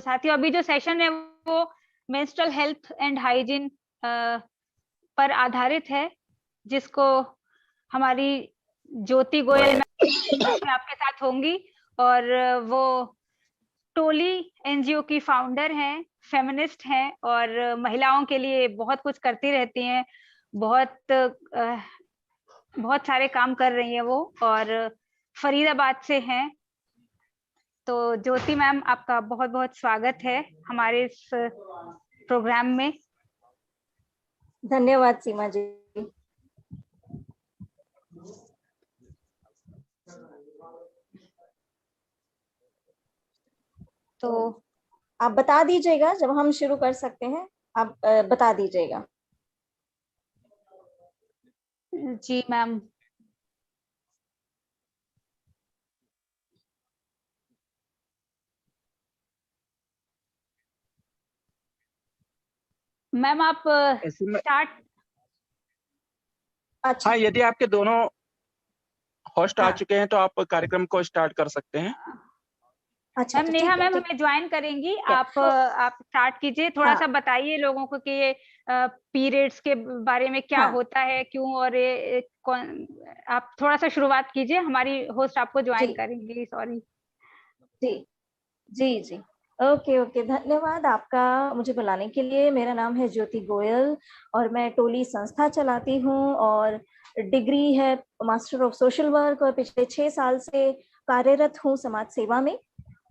साथियों, अभी जो सेशन है वो मेंस्ट्रुअल हेल्थ एंड हाइजीन पर आधारित है, जिसको हमारी ज्योति गोयल आपके साथ होंगी। और वो टोली एनजीओ की फाउंडर हैं, फेमिनिस्ट हैं और महिलाओं के लिए बहुत कुछ करती रहती हैं। बहुत सारे काम कर रही हैं वो, और फरीदाबाद से हैं। तो ज्योति मैम, आपका बहुत बहुत स्वागत है हमारे इस प्रोग्राम में। धन्यवाद सीमा जी। तो आप बता दीजिएगा जब हम शुरू कर सकते हैं, आप बता दीजिएगा। जी मैम। मैम आप स्टार्ट। अच्छा, हाँ, यदि आपके दोनों होस्ट आ चुके हैं तो आप कार्यक्रम को स्टार्ट कर सकते हैं। अच्छा, मैम नेहा मैम हमें ज्वाइन करेंगी। आप स्टार्ट कीजिए। थोड़ा सा बताइए लोगों को कि ये पीरियड्स के बारे में क्या होता है, क्यों, और ये आप थोड़ा सा शुरुआत कीजिए। हमारी होस्ट आपको ज्वाइन करेंगी। सॉरी। जी जी जी, ओके ओके, धन्यवाद आपका मुझे बुलाने के लिए। मेरा नाम है ज्योति गोयल और मैं टोली संस्था चलाती हूँ और डिग्री है मास्टर ऑफ सोशल वर्क, और पिछले 6 साल से कार्यरत हूँ समाज सेवा में,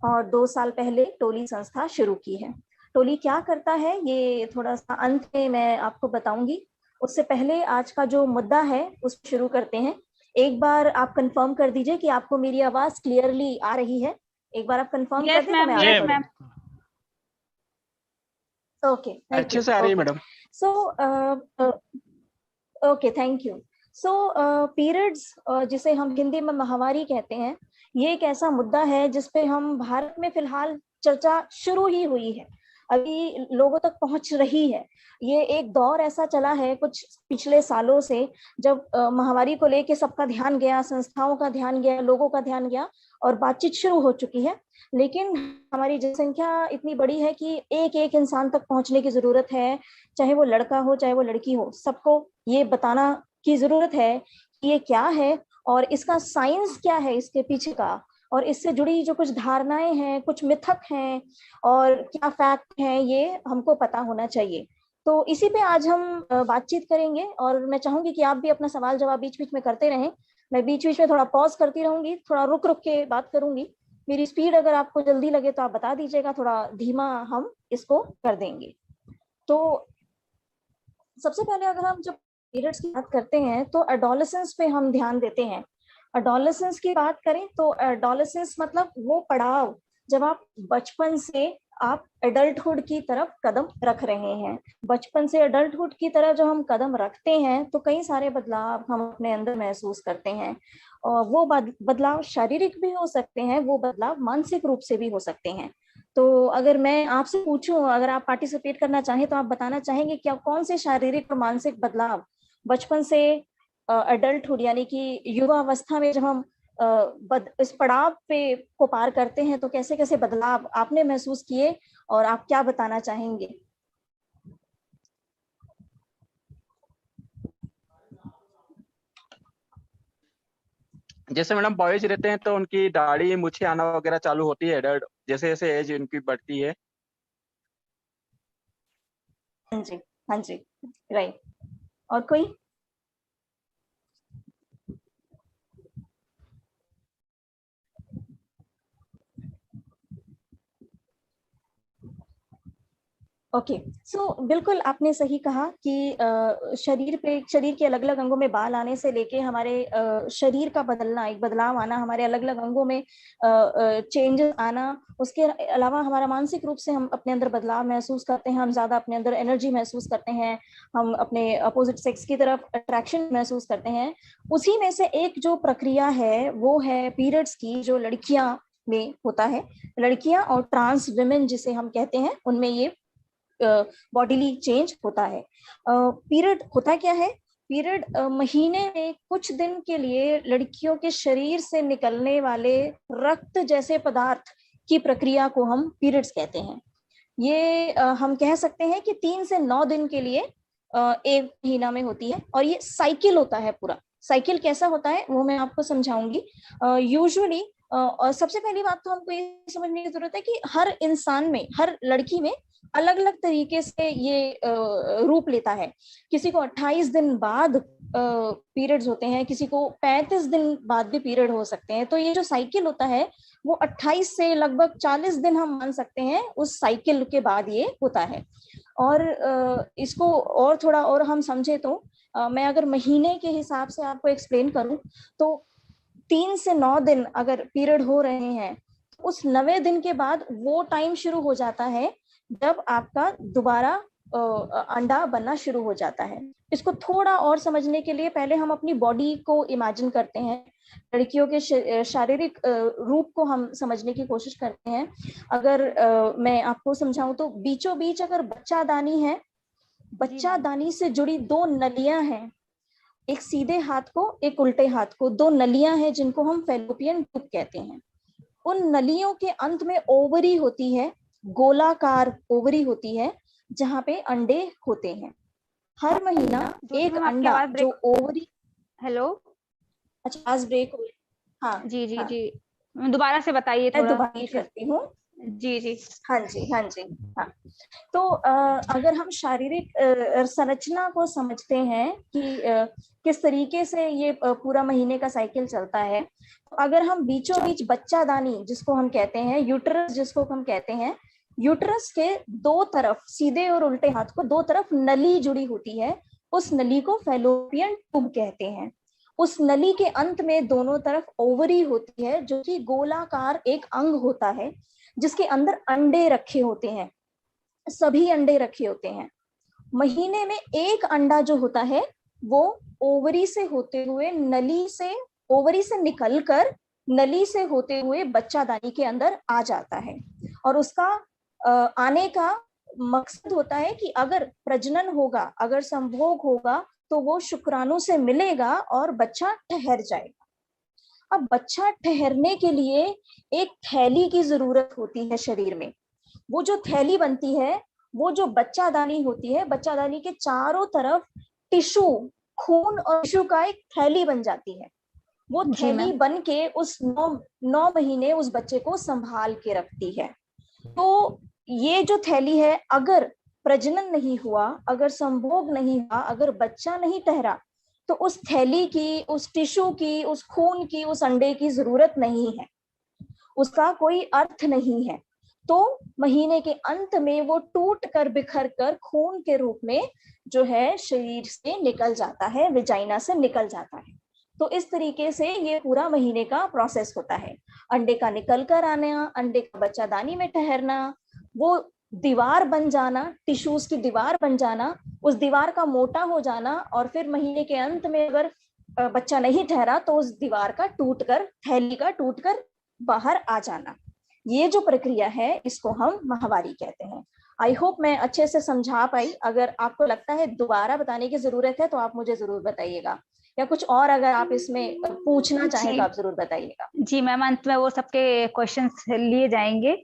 और 2 साल पहले टोली संस्था शुरू की है। टोली क्या करता है ये थोड़ा सा अंत में मैं आपको बताऊंगी। उससे पहले आज का जो मुद्दा है उस शुरू करते हैं। एक बार आप कंफर्म कर दीजिए कि आपको मेरी आवाज क्लियरली आ रही है। एक बार आप कंफर्म कर दें तो मैं आगे बढ़ूं। ओके, अच्छे से आ रही है madam. So okay, thank you. So periods, जिसे हम हिंदी में माहवारी कहते हैं, ये एक ऐसा मुद्दा है जिसपे हम भारत में फिलहाल चर्चा शुरू ही हुई है, अभी लोगों तक पहुंच रही है। ये एक दौर ऐसा चला है कुछ पिछले सालों से, जब माहवारी को लेके सबका ध्यान गया, संस्थाओं का ध्यान गया, लोगों का ध्यान गया और बातचीत शुरू हो चुकी है। लेकिन हमारी जनसंख्या इतनी बड़ी है कि एक एक इंसान तक पहुंचने की जरूरत है, चाहे वो लड़का हो चाहे वो लड़की हो, सबको ये बताना की जरूरत है कि ये क्या है और इसका साइंस क्या है इसके पीछे का, और इससे जुड़ी जो कुछ धारणाएं हैं, कुछ मिथक हैं और क्या फैक्ट हैं, ये हमको पता होना चाहिए। तो इसी पे आज हम बातचीत करेंगे और मैं चाहूंगी कि आप भी अपना सवाल जवाब बीच बीच में करते रहें। मैं बीच बीच में थोड़ा पॉज करती रहूंगी, थोड़ा रुक रुक के बात करूंगी। मेरी स्पीड अगर आपको जल्दी लगे तो आप बता दीजिएगा, थोड़ा धीमा हम इसको कर देंगे। तो सबसे पहले अगर हम जब पीरियड्स की बात करते हैं तो एडोलेसेंस पे हम ध्यान देते हैं। एडोलेसेंस की बात करें तो एडोलेसेंस मतलब वो पड़ाव जब आप बचपन से आप एडल्टहुड की तरफ कदम रख रहे हैं। बचपन से एडल्टहुड की तरफ जब हम कदम रखते हैं तो कई सारे बदलाव हम अपने अंदर महसूस करते हैं, और वो बदलाव शारीरिक भी हो सकते हैं, वो बदलाव मानसिक रूप से भी हो सकते हैं। तो अगर मैं आपसे पूछूं, अगर आप पार्टिसिपेट करना चाहें तो आप बताना चाहेंगे क्या कौन से शारीरिक और मानसिक बदलाव बचपन से एडल्टहुड यानी कि युवावस्था में जब हम इस पड़ाव पे को पार करते हैं तो कैसे कैसे बदलाव आपने महसूस किए और आप क्या बताना चाहेंगे? जैसे मैडम बॉयज रहते हैं तो उनकी दाढ़ी मूछें आना वगैरह चालू होती है एडल्ट जैसे जैसे एज उनकी बढ़ती है। हाँ जी, हाँ जी, राइट। और कोई? ओके, सो बिल्कुल आपने सही कहा कि शरीर के अलग अलग अंगों में बाल आने से लेके हमारे शरीर का बदलना, एक बदलाव आना, हमारे अलग अलग अंगों में चेंजेस आना, उसके अलावा हमारा मानसिक रूप से हम अपने अंदर बदलाव महसूस करते हैं, हम ज्यादा अपने अंदर एनर्जी महसूस करते हैं, हम अपने अपोजिट सेक्स की तरफ अट्रैक्शन महसूस करते हैं। उसी में से एक जो प्रक्रिया है वो है पीरियड्स की, जो लड़कियां में होता है। लड़कियां और ट्रांस विमेन जिसे हम कहते हैं, उनमें ये बॉडीली चेंज होता है। पीरियड होता क्या है? पीरियड महीने में कुछ दिन के लिए लड़कियों के शरीर से निकलने वाले रक्त जैसे पदार्थ की प्रक्रिया को हम पीरियड्स कहते हैं। ये हम कह सकते हैं कि 3 से 9 दिन के लिए एक महीना में होती है, और ये साइकिल होता है पूरा। साइकिल कैसा होता है वो मैं आपको समझाऊंगी। यूजुअली और सबसे पहली बात तो हमको ये समझने की जरूरत है कि हर इंसान में, हर लड़की में अलग अलग तरीके से ये रूप लेता है। किसी को 28 दिन बाद पीरियड्स होते हैं, किसी को 35 दिन बाद भी पीरियड हो सकते हैं। तो ये जो साइकिल होता है वो 28 से लगभग 40 दिन हम मान सकते हैं, उस साइकिल के बाद ये होता है। और इसको और थोड़ा और हम समझे तो मैं अगर महीने के हिसाब से आपको एक्सप्लेन करूं तो 3 से 9 दिन अगर पीरियड हो रहे हैं, उस 9वें दिन के बाद वो टाइम शुरू हो जाता है जब आपका दोबारा अंडा बनना शुरू हो जाता है। इसको थोड़ा और समझने के लिए पहले हम अपनी बॉडी को इमेजिन करते हैं, लड़कियों के शारीरिक रूप को हम समझने की कोशिश करते हैं। अगर मैं आपको समझाऊं तो बीचों बीच अगर बच्चादानी है, बच्चादानी से जुड़ी 2 नलियां हैं, एक सीधे हाथ को एक उल्टे हाथ को, 2 नलियां हैं जिनको हम फैलोपियन ट्यूब कहते हैं। उन नलियों के अंत में ओवरी होती है, गोलाकार ओवरी होती है जहां पे अंडे होते हैं। हर महीना एक अंडा जो ओवरी। हेलो, अच्छा आवाज ब्रेक हो रही। हाँ जी जी हाँ। जी, दोबारा से बताइए थोड़ा। दोबारा करती हूँ। जी जी हाँ जी हाँ जी हाँ। तो अगर हम शारीरिक संरचना को समझते हैं कि किस तरीके से ये पूरा महीने का साइकिल चलता है, तो अगर हम बीचों बीच बच्चादानी जिसको हम कहते हैं, यूटरस जिसको हम कहते हैं, यूटरस के 2 तरफ, सीधे और उल्टे हाथ को 2 तरफ नली जुड़ी होती है, उस नली को फैलोपियन ट्यूब कहते हैं। उस नली के अंत में दोनों तरफ ओवरी होती है जो कि गोलाकार एक अंग होता है जिसके अंदर अंडे रखे होते हैं, सभी अंडे रखे होते हैं। महीने में एक अंडा जो होता है वो ओवरी से होते हुए नली से, ओवरी से निकलकर नली से होते हुए बच्चादानी के अंदर आ जाता है। और उसका आने का मकसद होता है कि अगर प्रजनन होगा, अगर संभोग होगा, तो वो शुक्राणु से मिलेगा और बच्चा ठहर जाएगा। अब बच्चा ठहरने के लिए एक थैली की जरूरत होती है शरीर में। वो जो थैली बनती है, वो जो बच्चादानी होती है, बच्चादानी के चारों तरफ टिश्यू, खून और टिश्यू का एक थैली बन जाती है। वो थैली बन के उस 9 महीने उस बच्चे को संभाल के रखती है। तो ये जो थैली है, अगर प्रजनन नहीं हुआ, अगर संभोग नहीं हुआ, अगर बच्चा नहीं ठहरा, तो उस थैली की, उस टिश्यू की, उस खून की, उस अंडे की जरूरत नहीं है, उसका कोई अर्थ नहीं है। तो महीने के अंत में वो टूट कर बिखर कर खून के रूप में जो है शरीर से निकल जाता है, विजाइना से निकल जाता है। तो इस तरीके से ये पूरा महीने का प्रोसेस होता है। अंडे का निकल कर आना, अंडे का बच्चादानी में ठहरना, वो दीवार बन जाना, टिश्यूज की दीवार बन जाना, उस दीवार का मोटा हो जाना, और फिर महीने के अंत में अगर बच्चा नहीं ठहरा तो उस दीवार का टूटकर, थैली का टूटकर बाहर आ जाना। ये जो प्रक्रिया है इसको हम माहवारी कहते हैं। आई होप मैं अच्छे से समझा पाई। अगर आपको लगता है दोबारा बताने की जरूरत है तो आप मुझे जरूर बताइएगा, या कुछ और अगर आप इसमें पूछना चाहें तो आप जरूर बताइएगा। जी मैम, अंत में वो सबके क्वेश्चंस लिए जाएंगे।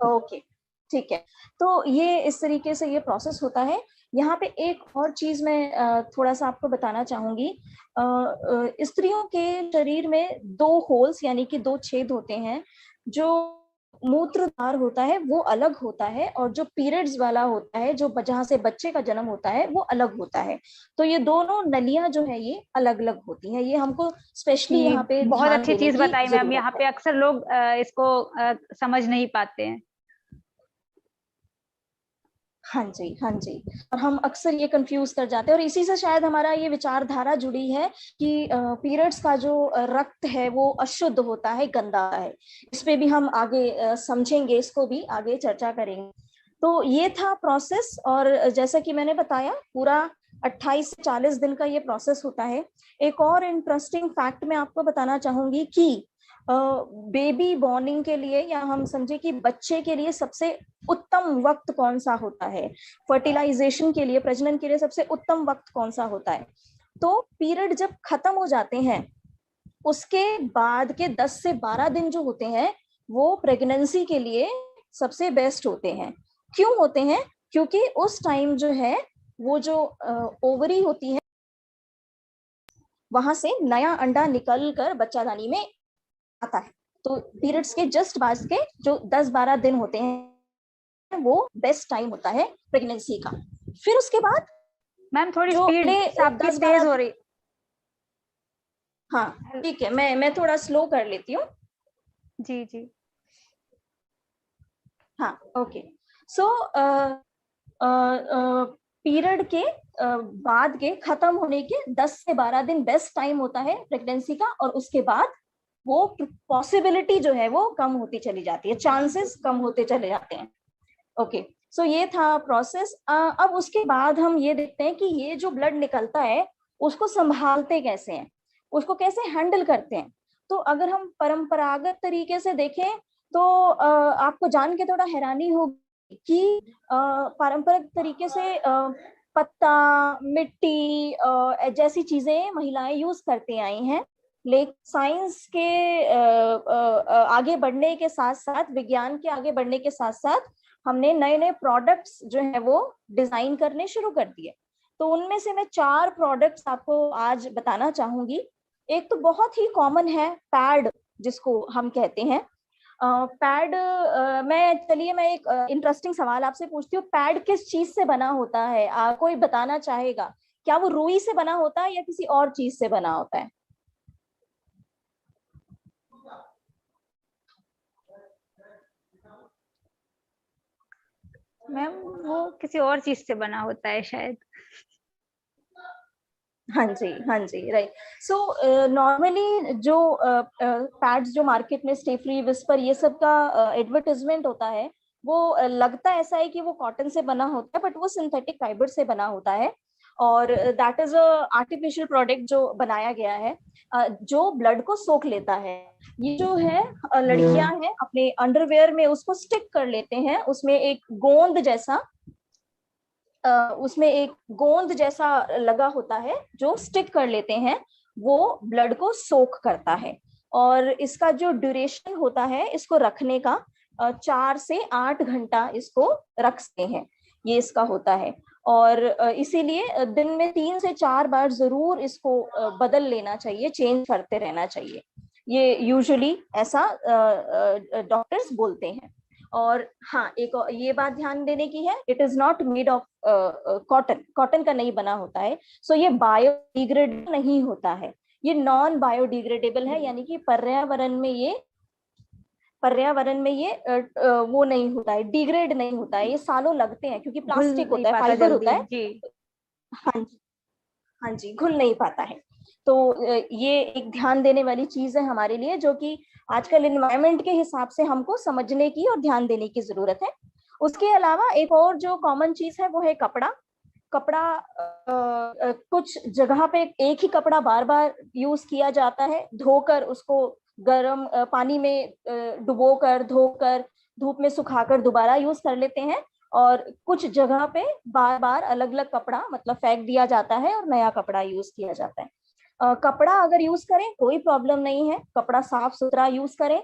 ओके ठीक है। तो ये इस तरीके से ये प्रोसेस होता है। यहाँ पे एक और चीज मैं थोड़ा सा आपको बताना चाहूंगी। स्त्रियों के शरीर में 2 होल्स यानी कि 2 छेद होते हैं। जो मूत्रद्वार होता है वो अलग होता है, और जो पीरियड्स वाला होता है, जो जहाँ से बच्चे का जन्म होता है, वो अलग होता है। तो ये दोनों नलियां जो है ये अलग अलग होती हैं। ये हमको स्पेशली यहाँ पे बहुत अच्छी चीज बताई मैम। यहाँ पे अक्सर लोग इसको समझ नहीं पाते हैं। हाँ जी हाँ जी, और हम अक्सर ये कंफ्यूज कर जाते हैं, और इसी से शायद हमारा ये विचारधारा जुड़ी है कि पीरियड्स का जो रक्त है वो अशुद्ध होता है, गंदा है। इस पे भी हम आगे समझेंगे, इसको भी आगे चर्चा करेंगे। तो ये था प्रोसेस, और जैसा कि मैंने बताया पूरा 28 से 40 दिन का ये प्रोसेस होता है। एक और इंटरेस्टिंग फैक्ट मैं आपको बताना चाहूंगी कि बेबी बॉर्निंग के लिए, या हम समझे कि बच्चे के लिए सबसे उत्तम वक्त कौन सा होता है, फर्टिलाइजेशन के लिए, प्रजनन के लिए सबसे उत्तम वक्त कौन सा होता है। तो पीरियड जब खत्म हो जाते हैं उसके बाद के 10 से 12 दिन जो होते हैं वो प्रेगनेंसी के लिए सबसे बेस्ट होते हैं। क्यों होते हैं? क्योंकि उस टाइम जो है वो जो ओवरी होती है वहां से नया अंडा निकल कर बच्चादानी में आता है। तो पीरियड्स के जस्ट बाद के जो 10-12 दिन होते हैं वो बेस्ट टाइम होता है प्रेगनेंसी का। फिर उसके बाद मैम थोड़ी जो स्पीड आपकी 10-12 तेज हो रही। हाँ ठीक है, मैं थोड़ा स्लो कर लेती हूँ। जी जी। हाँ ओके। सो पीरियड के बाद के खत्म होने के 10 से 12 दिन बेस्ट टाइम होता है प्रेगनेंसी का, और उसके बाद वो पॉसिबिलिटी जो है वो कम होती चली जाती है, चांसेस कम होते चले जाते हैं। ओके सो ये था प्रोसेस। अब उसके बाद हम ये देखते हैं कि ये जो ब्लड निकलता है उसको संभालते कैसे हैं, उसको कैसे हैंडल करते हैं। तो अगर हम परंपरागत तरीके से देखें तो आपको जान के थोड़ा हैरानी होगी कि पारंपरिक तरीके से पत्ता, मिट्टी जैसी चीजें महिलाएं यूज करती आई हैं। लेकिन साइंस के आगे बढ़ने के साथ साथ, विज्ञान के आगे बढ़ने के साथ साथ हमने नए नए प्रोडक्ट्स जो है वो डिजाइन करने शुरू कर दिए। तो उनमें से मैं 4 प्रोडक्ट्स आपको आज बताना चाहूंगी। एक तो बहुत ही कॉमन है पैड, जिसको हम कहते हैं पैड। मैं एक इंटरेस्टिंग सवाल आपसे पूछती हूँ, पैड किस चीज से बना होता है? कोई बताना चाहेगा? क्या वो रुई से बना होता है या किसी और चीज से बना होता है? मैम वो किसी और चीज से बना होता है शायद। हाँ जी राइट। सो नॉर्मली जो पैड्स जो मार्केट में स्टेफ्री, विस्पर ये सब का एडवर्टाइजमेंट होता है वो लगता ऐसा है कि वो कॉटन से बना होता है, बट वो सिंथेटिक फाइबर से बना होता है और that is a artificial product जो बनाया गया है जो ब्लड को सोख लेता है। ये जो है लड़कियां हैं अपने अंडरवेयर में उसको स्टिक कर लेते हैं, उसमें एक गोंद जैसा लगा होता है जो स्टिक कर लेते हैं, वो ब्लड को सोख करता है। और इसका जो ड्यूरेशन होता है इसको रखने का 4 से 8 घंटा इसको रख सकते हैं, ये इसका होता है। और इसीलिए दिन में 3 से 4 बार जरूर इसको बदल लेना चाहिए, चेंज करते रहना चाहिए, ये यूजुअली ऐसा डॉक्टर्स बोलते हैं। और हाँ एक ये बात ध्यान देने की है, it is not made of cotton का नहीं बना होता है, सो ये बायोडिग्रेडेबल नहीं होता है, ये नॉन बायोडिग्रेडेबल है, यानी कि पर्यावरण में ये वो नहीं होता है, डिग्रेड नहीं होता है, ये सालों लगते हैं क्योंकि प्लास्टिक होता है, फाइबर होता है। हाँ जी घुल नहीं पाता है। तो ये एक ध्यान देने वाली चीज है हमारे लिए, जो कि आजकल एनवायरनमेंट के हिसाब से हमको समझने की और ध्यान देने की जरूरत है। उसके अलावा एक और जो कॉमन चीज है वो है कपड़ा। कुछ जगह पे एक ही कपड़ा बार बार यूज किया जाता है, धोकर उसको गर्म पानी में डुबोकर धोकर धूप में सुखाकर दोबारा यूज कर लेते हैं, और कुछ जगह पे बार बार अलग अलग कपड़ा मतलब फेंक दिया जाता है और नया कपड़ा यूज किया जाता है। कपड़ा अगर यूज करें कोई प्रॉब्लम नहीं है, कपड़ा साफ सुथरा यूज करें,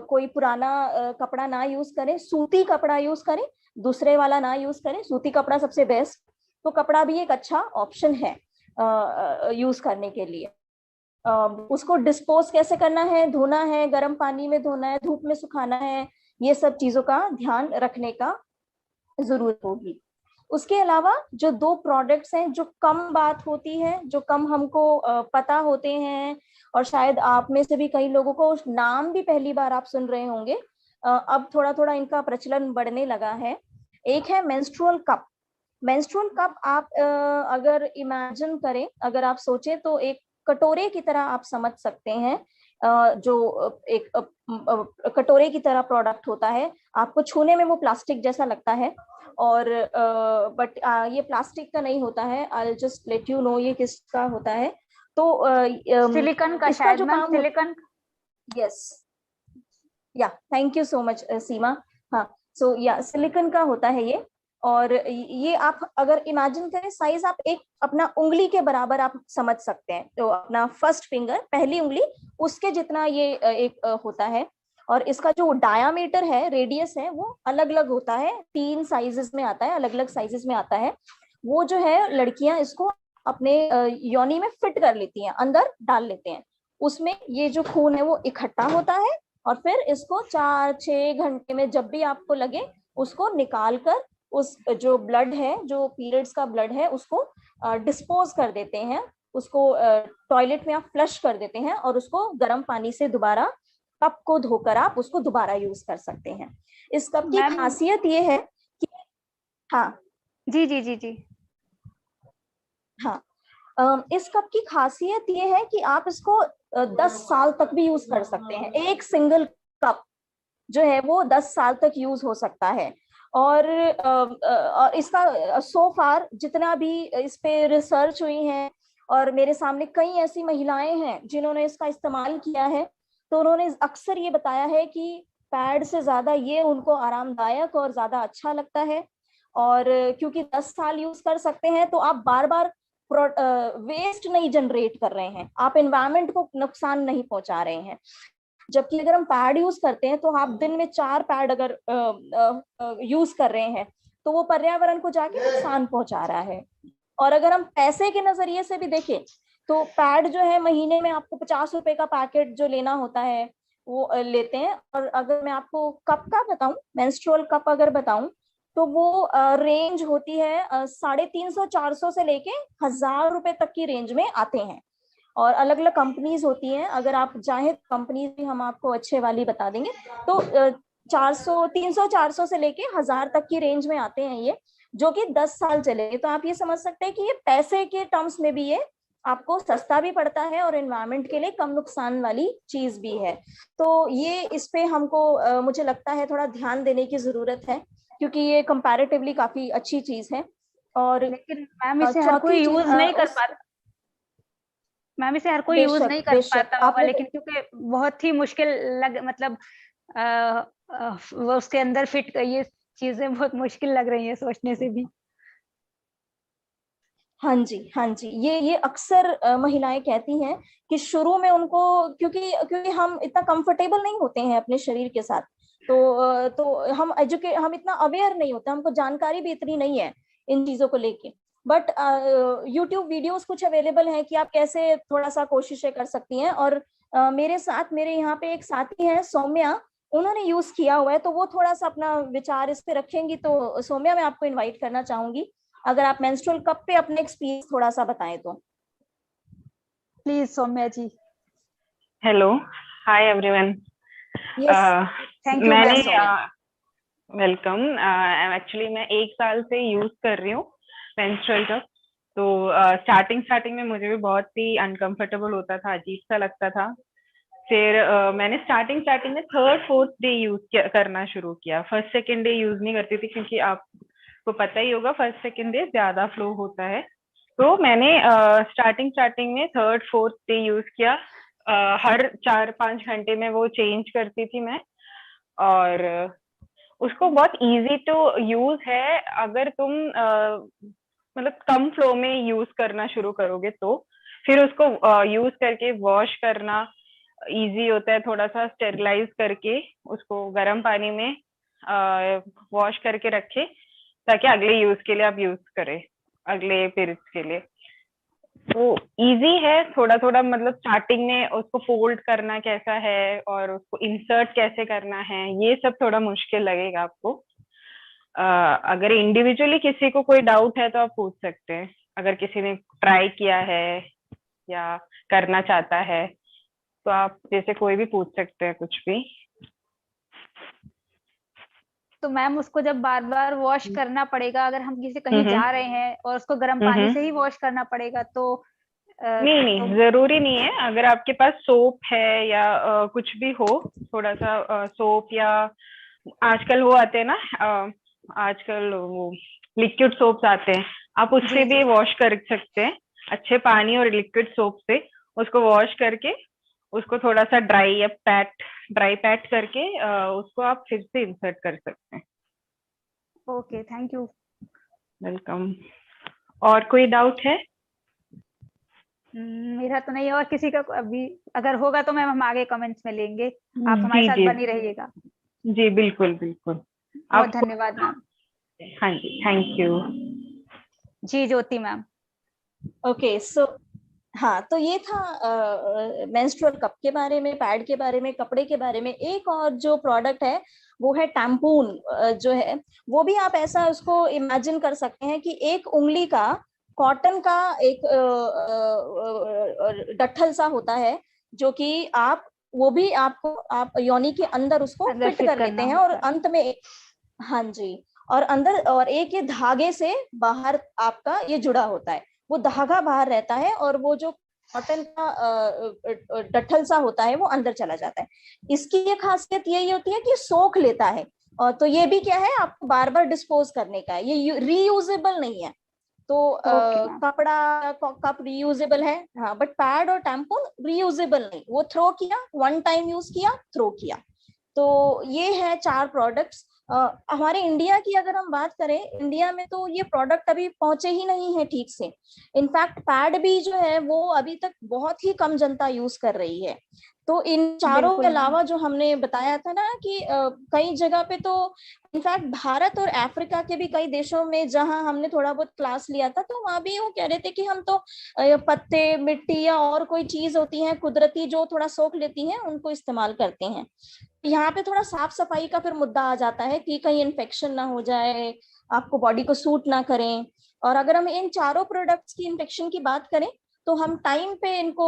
कोई पुराना कपड़ा ना यूज करें, सूती कपड़ा यूज करें, दूसरे वाला ना यूज करें, सूती कपड़ा सबसे बेस्ट। तो कपड़ा भी एक अच्छा ऑप्शन है यूज करने के लिए। उसको डिस्पोज कैसे करना है, धोना है, गर्म पानी में धोना है, धूप में सुखाना है, ये सब चीजों का ध्यान रखने का जरूरत होगी। उसके अलावा जो 2 प्रोडक्ट्स हैं जो कम बात होती है, जो कम हमको पता होते हैं, और शायद आप में से भी कई लोगों को नाम भी पहली बार आप सुन रहे होंगे, अब थोड़ा थोड़ा इनका प्रचलन बढ़ने लगा है। एक है मेंस्ट्रुअल कप। मेंस्ट्रुअल कप आप अगर इमेजिन करें, अगर आप सोचें तो एक कटोरे की तरह आप समझ सकते हैं, जो एक कटोरे की तरह प्रोडक्ट होता है, आपको छूने में वो प्लास्टिक जैसा लगता है, और बट ये प्लास्टिक का नहीं होता है। I just let you know ये किसका होता है। तो सिलिकॉन का इसका शायद जो मैम, काम सिलिकॉन। यस या थैंक यू सो मच सीमा। हाँ सो या सिलिकॉन का होता है ये, और ये आप अगर इमेजिन करें साइज, आप एक अपना उंगली के बराबर आप समझ सकते हैं, तो अपना फर्स्ट फिंगर पहली उंगली उसके जितना ये एक होता है, और इसका जो डायामीटर है, रेडियस है, वो अलग अलग होता है, 3 साइजेस में आता है, अलग अलग साइजेस में आता है। वो जो है लड़कियां इसको अपने योनि में फिट कर लेती हैं, अंदर डाल लेते हैं। उसमें ये जो खून है वो इकट्ठा होता है और फिर इसको 4-6 घंटे में जब भी आपको लगे उसको निकाल कर उस जो ब्लड है, जो पीरियड्स का ब्लड है, उसको डिस्पोज कर देते हैं, उसको टॉयलेट में आप फ्लश कर देते हैं और उसको गर्म पानी से दोबारा कप को धोकर आप उसको दोबारा यूज कर सकते हैं। इस कप की खासियत ये है कि हाँ जी जी जी जी हाँ इस कप की खासियत ये है कि आप इसको 10 साल तक भी यूज कर सकते हैं। एक सिंगल कप जो है वो 10 साल तक यूज हो सकता है। और इसका सो फार जितना भी इस पे रिसर्च हुई है और मेरे सामने कई ऐसी महिलाएं हैं जिन्होंने इसका इस्तेमाल किया है, तो उन्होंने अक्सर ये बताया है कि पैड से ज्यादा ये उनको आरामदायक और ज्यादा अच्छा लगता है। और क्योंकि 10 साल यूज कर सकते हैं तो आप बार बार वेस्ट नहीं जनरेट कर रहे हैं, आप एनवायरमेंट को नुकसान नहीं पहुंचा रहे हैं। जबकि अगर हम पैड यूज करते हैं तो आप दिन में 4 पैड अगर यूज कर रहे हैं तो वो पर्यावरण को जाके नुकसान पहुंचा रहा है। और अगर हम पैसे के नजरिए से भी देखें तो पैड जो है महीने में आपको 50 रुपए का पैकेट जो लेना होता है वो लेते हैं। और अगर मैं आपको कप का बताऊं, मेंस्ट्रुअल कप अगर बताऊं, तो वो रेंज होती है 350-400 से लेके 1000 रुपए तक की रेंज में आते हैं। और अलग अलग कंपनीज होती हैं, अगर आप चाहें कंपनीज भी हम आपको अच्छे वाली बता देंगे। तो 300-400 से लेके 1000 तक की रेंज में आते हैं ये, जो कि 10 साल चलेंगे। तो आप ये समझ सकते हैं कि ये पैसे के टर्म्स में भी ये आपको सस्ता भी पड़ता है और एनवायरनमेंट के लिए कम नुकसान वाली चीज भी है। तो ये इस पे हमको मुझे लगता है थोड़ा ध्यान देने की जरूरत है, क्योंकि ये कंपैरेटिवली काफी अच्छी चीज है। और लेकिन मैम इसे हर कोई चौथी चीज यूज नहीं कर पाता, मैम इसे हर कोई यूज नहीं कर बेशक पाता होगा, आपने लेकिन क्योंकि बहुत ही मुश्किल लग मतलब वो उसके अंदर फिट ये चीजें बहुत मुश्किल लग रही हैं सोचने से भी। हाँ जी, हाँ जी, ये अक्सर महिलाएं कहती हैं कि शुरू में उनको, क्योंकि क्योंकि हम इतना कंफर्टेबल नहीं होते हैं अपने शरीर के साथ, तो हम इतना अवेयर नहीं होते, हमको जानकारी भी इतनी नहीं है इन चीजों को लेके। बट यूट्यूब वीडियोस कुछ अवेलेबल हैं कि आप कैसे थोड़ा सा कोशिशें कर सकती हैं। और मेरे साथ मेरे यहाँ पे एक साथी हैं सौम्या, उन्होंने यूज किया हुआ है, तो वो थोड़ा सा अपना विचार इस पे रखेंगी। तो सौम्या, मैं आपको इनवाइट करना चाहूंगी, अगर आप मेंस्ट्रुअल कप पे अपने एक्सपीरियंस थोड़ा सा बताएं तो। Please Saumya ji. Hello, hi everyone. Yes, thank you मैंने मैम। वेलकम। एक्चुअली मैं 1 साल से यूज कर रही हूँ मेंस्ट्रुअल कप। तो स्टार्टिंग में मुझे भी बहुत ही अनकंफर्टेबल होता था, अजीब सा लगता था। फिर मैंने स्टार्टिंग में 3rd-4th डे यूज करना शुरू किया। 1st-2nd डे यूज नहीं करती थी, क्योंकि आपको पता ही होगा 1st-2nd डे ज्यादा फ्लो होता है। तो मैंने स्टार्टिंग में 3rd-4th डे यूज किया। हर 4-5 घंटे में वो चेंज करती थी मैं। और उसको बहुत इजी टू यूज है, अगर तुम मतलब कम फ्लो में यूज करना शुरू करोगे तो। फिर उसको यूज करके वॉश करना इजी होता है, थोड़ा सा स्टेरिलाइज करके उसको गर्म पानी में वॉश करके रखे, ताकि अगले यूज के लिए आप यूज करें, अगले पीरियड्स के लिए। तो इजी है थोड़ा थोड़ा, मतलब स्टार्टिंग में उसको फोल्ड करना कैसा है और उसको इंसर्ट कैसे करना है, ये सब थोड़ा मुश्किल लगेगा आपको। अगर इंडिविजुअली किसी को कोई डाउट है तो आप पूछ सकते हैं, अगर किसी ने ट्राई किया है या करना चाहता है तो आप जैसे कोई भी पूछ सकते हैं कुछ भी। तो मैम उसको जब बार बार वॉश करना पड़ेगा, अगर हम किसी कहीं जा रहे हैं और उसको गर्म पानी से ही वॉश करना पड़ेगा तो नहीं, जरूरी नहीं है। अगर आपके पास सोप है या कुछ भी हो, थोड़ा सा सोप, या आजकल वो आते हैं ना, आजकल वो लिक्विड सोप्स आते हैं, आप उससे भी वॉश कर सकते हैं। अच्छे पानी और लिक्विड सोप से उसको वॉश करके उसको थोड़ा सा ड्राई पैट करके उसको आप फिर से इंसर्ट कर सकते हैं। Okay, thank you. वेलकम। और कोई डाउट है? मेरा तो नहीं है, और किसी का अभी अगर होगा तो मैम हम आगे कमेंट्स में लेंगे। आप हमारे जी साथ जी बनी रहिएगा। जी, बिल्कुल बिल्कुल। बहुत आपको धन्यवाद मैम। हाँ जी, थैंक यू। जी ज्योति मैम। ओके सो हाँ, तो ये था मेंस्ट्रुअल कप के बारे में, पैड के बारे में, कपड़े के बारे में। एक और जो प्रोडक्ट है वो है टैम्पून। जो है वो भी आप ऐसा उसको इमेजिन कर सकते हैं कि एक उंगली का कॉटन का एक डट्ठल सा होता है, जो कि आप वो भी आपको आप योनि के अंदर उसको अंदर फिट फिट कर लेते करना हैं, और होता है। अंत में हाँ जी, और अंदर और एक ये धागे से बाहर आपका ये जुड़ा होता है, वो धागा बाहर रहता है और वो जो कॉटन का डट्ठल सा होता है वो अंदर चला जाता है। इसकी ये खासियत यही होती है कि सोख लेता है, और तो ये भी क्या है, आपको बार बार डिस्पोज करने का है, ये रीयूजेबल नहीं है। तो ओके मैम। कपड़ा कप रीयूजेबल है, हाँ, बट पैड और टैम्पून रीयूजेबल नहीं, वो थ्रो किया, वन टाइम यूज किया, थ्रो किया। तो ये है 4 प्रोडक्ट्स। हमारे इंडिया की अगर हम बात करें, इंडिया में तो ये प्रोडक्ट अभी पहुंचे ही नहीं है ठीक से। इनफैक्ट पैड भी जो है वो अभी तक बहुत ही कम जनता यूज कर रही है। तो इन चारों के बिल्कुल मैम। अलावा जो हमने बताया था ना कि कई जगह पे तो इनफैक्ट भारत और अफ्रीका के भी कई देशों में जहां हमने थोड़ा बहुत क्लास लिया था, तो वहां भी वो कह रहे थे कि हम तो पत्ते, मिट्टी या और कोई चीज होती है कुदरती जो थोड़ा सोख लेती हैं, उनको इस्तेमाल करते हैं। यहाँ पे थोड़ा साफ सफाई का फिर मुद्दा आ जाता है कि कहीं इन्फेक्शन ना हो जाए, आपको बॉडी को सूट ना करें। और अगर हम इन चारों प्रोडक्ट्स की इन्फेक्शन की बात करें, तो हम टाइम पे इनको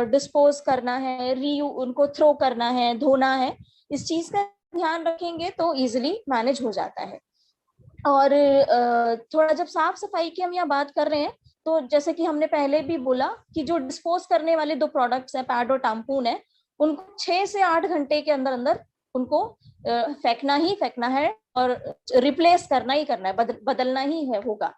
डिस्पोज करना है, उनको थ्रो करना है, धोना है, इस चीज का ध्यान रखेंगे तो इजिली मैनेज हो जाता है। और थोड़ा जब साफ सफाई की हम यहाँ बात कर रहे हैं, तो जैसे कि हमने पहले भी बोला कि जो डिस्पोज करने वाले 2 प्रोडक्ट्स हैं, पैड और टैम्पून है, उनको 6 से 8 घंटे के अंदर अंदर उनको फेंकना ही फेंकना है, और रिप्लेस करना ही करना है, बदलना ही है होगा।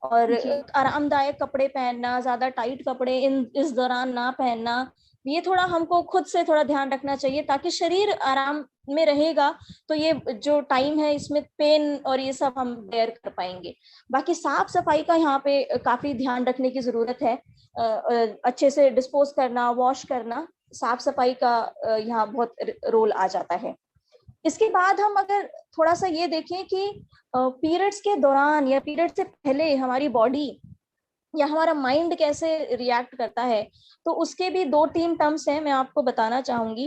और आरामदायक कपड़े पहनना, ज्यादा टाइट कपड़े इस दौरान ना पहनना, ये थोड़ा हमको खुद से थोड़ा ध्यान रखना चाहिए, ताकि शरीर आराम में रहेगा तो ये जो टाइम है इसमें पेन और ये सब हम बेयर कर पाएंगे। बाकी साफ सफाई का यहाँ पे काफी ध्यान रखने की जरूरत है, अच्छे से डिस्पोज करना, वॉश करना, साफ सफाई का यहाँ बहुत रोल आ जाता है। इसके बाद हम अगर थोड़ा सा ये देखें कि पीरियड्स के दौरान या पीरियड से पहले हमारी बॉडी या हमारा माइंड कैसे रिएक्ट करता है, तो उसके भी 2-3 टर्म्स हैं, मैं आपको बताना चाहूंगी।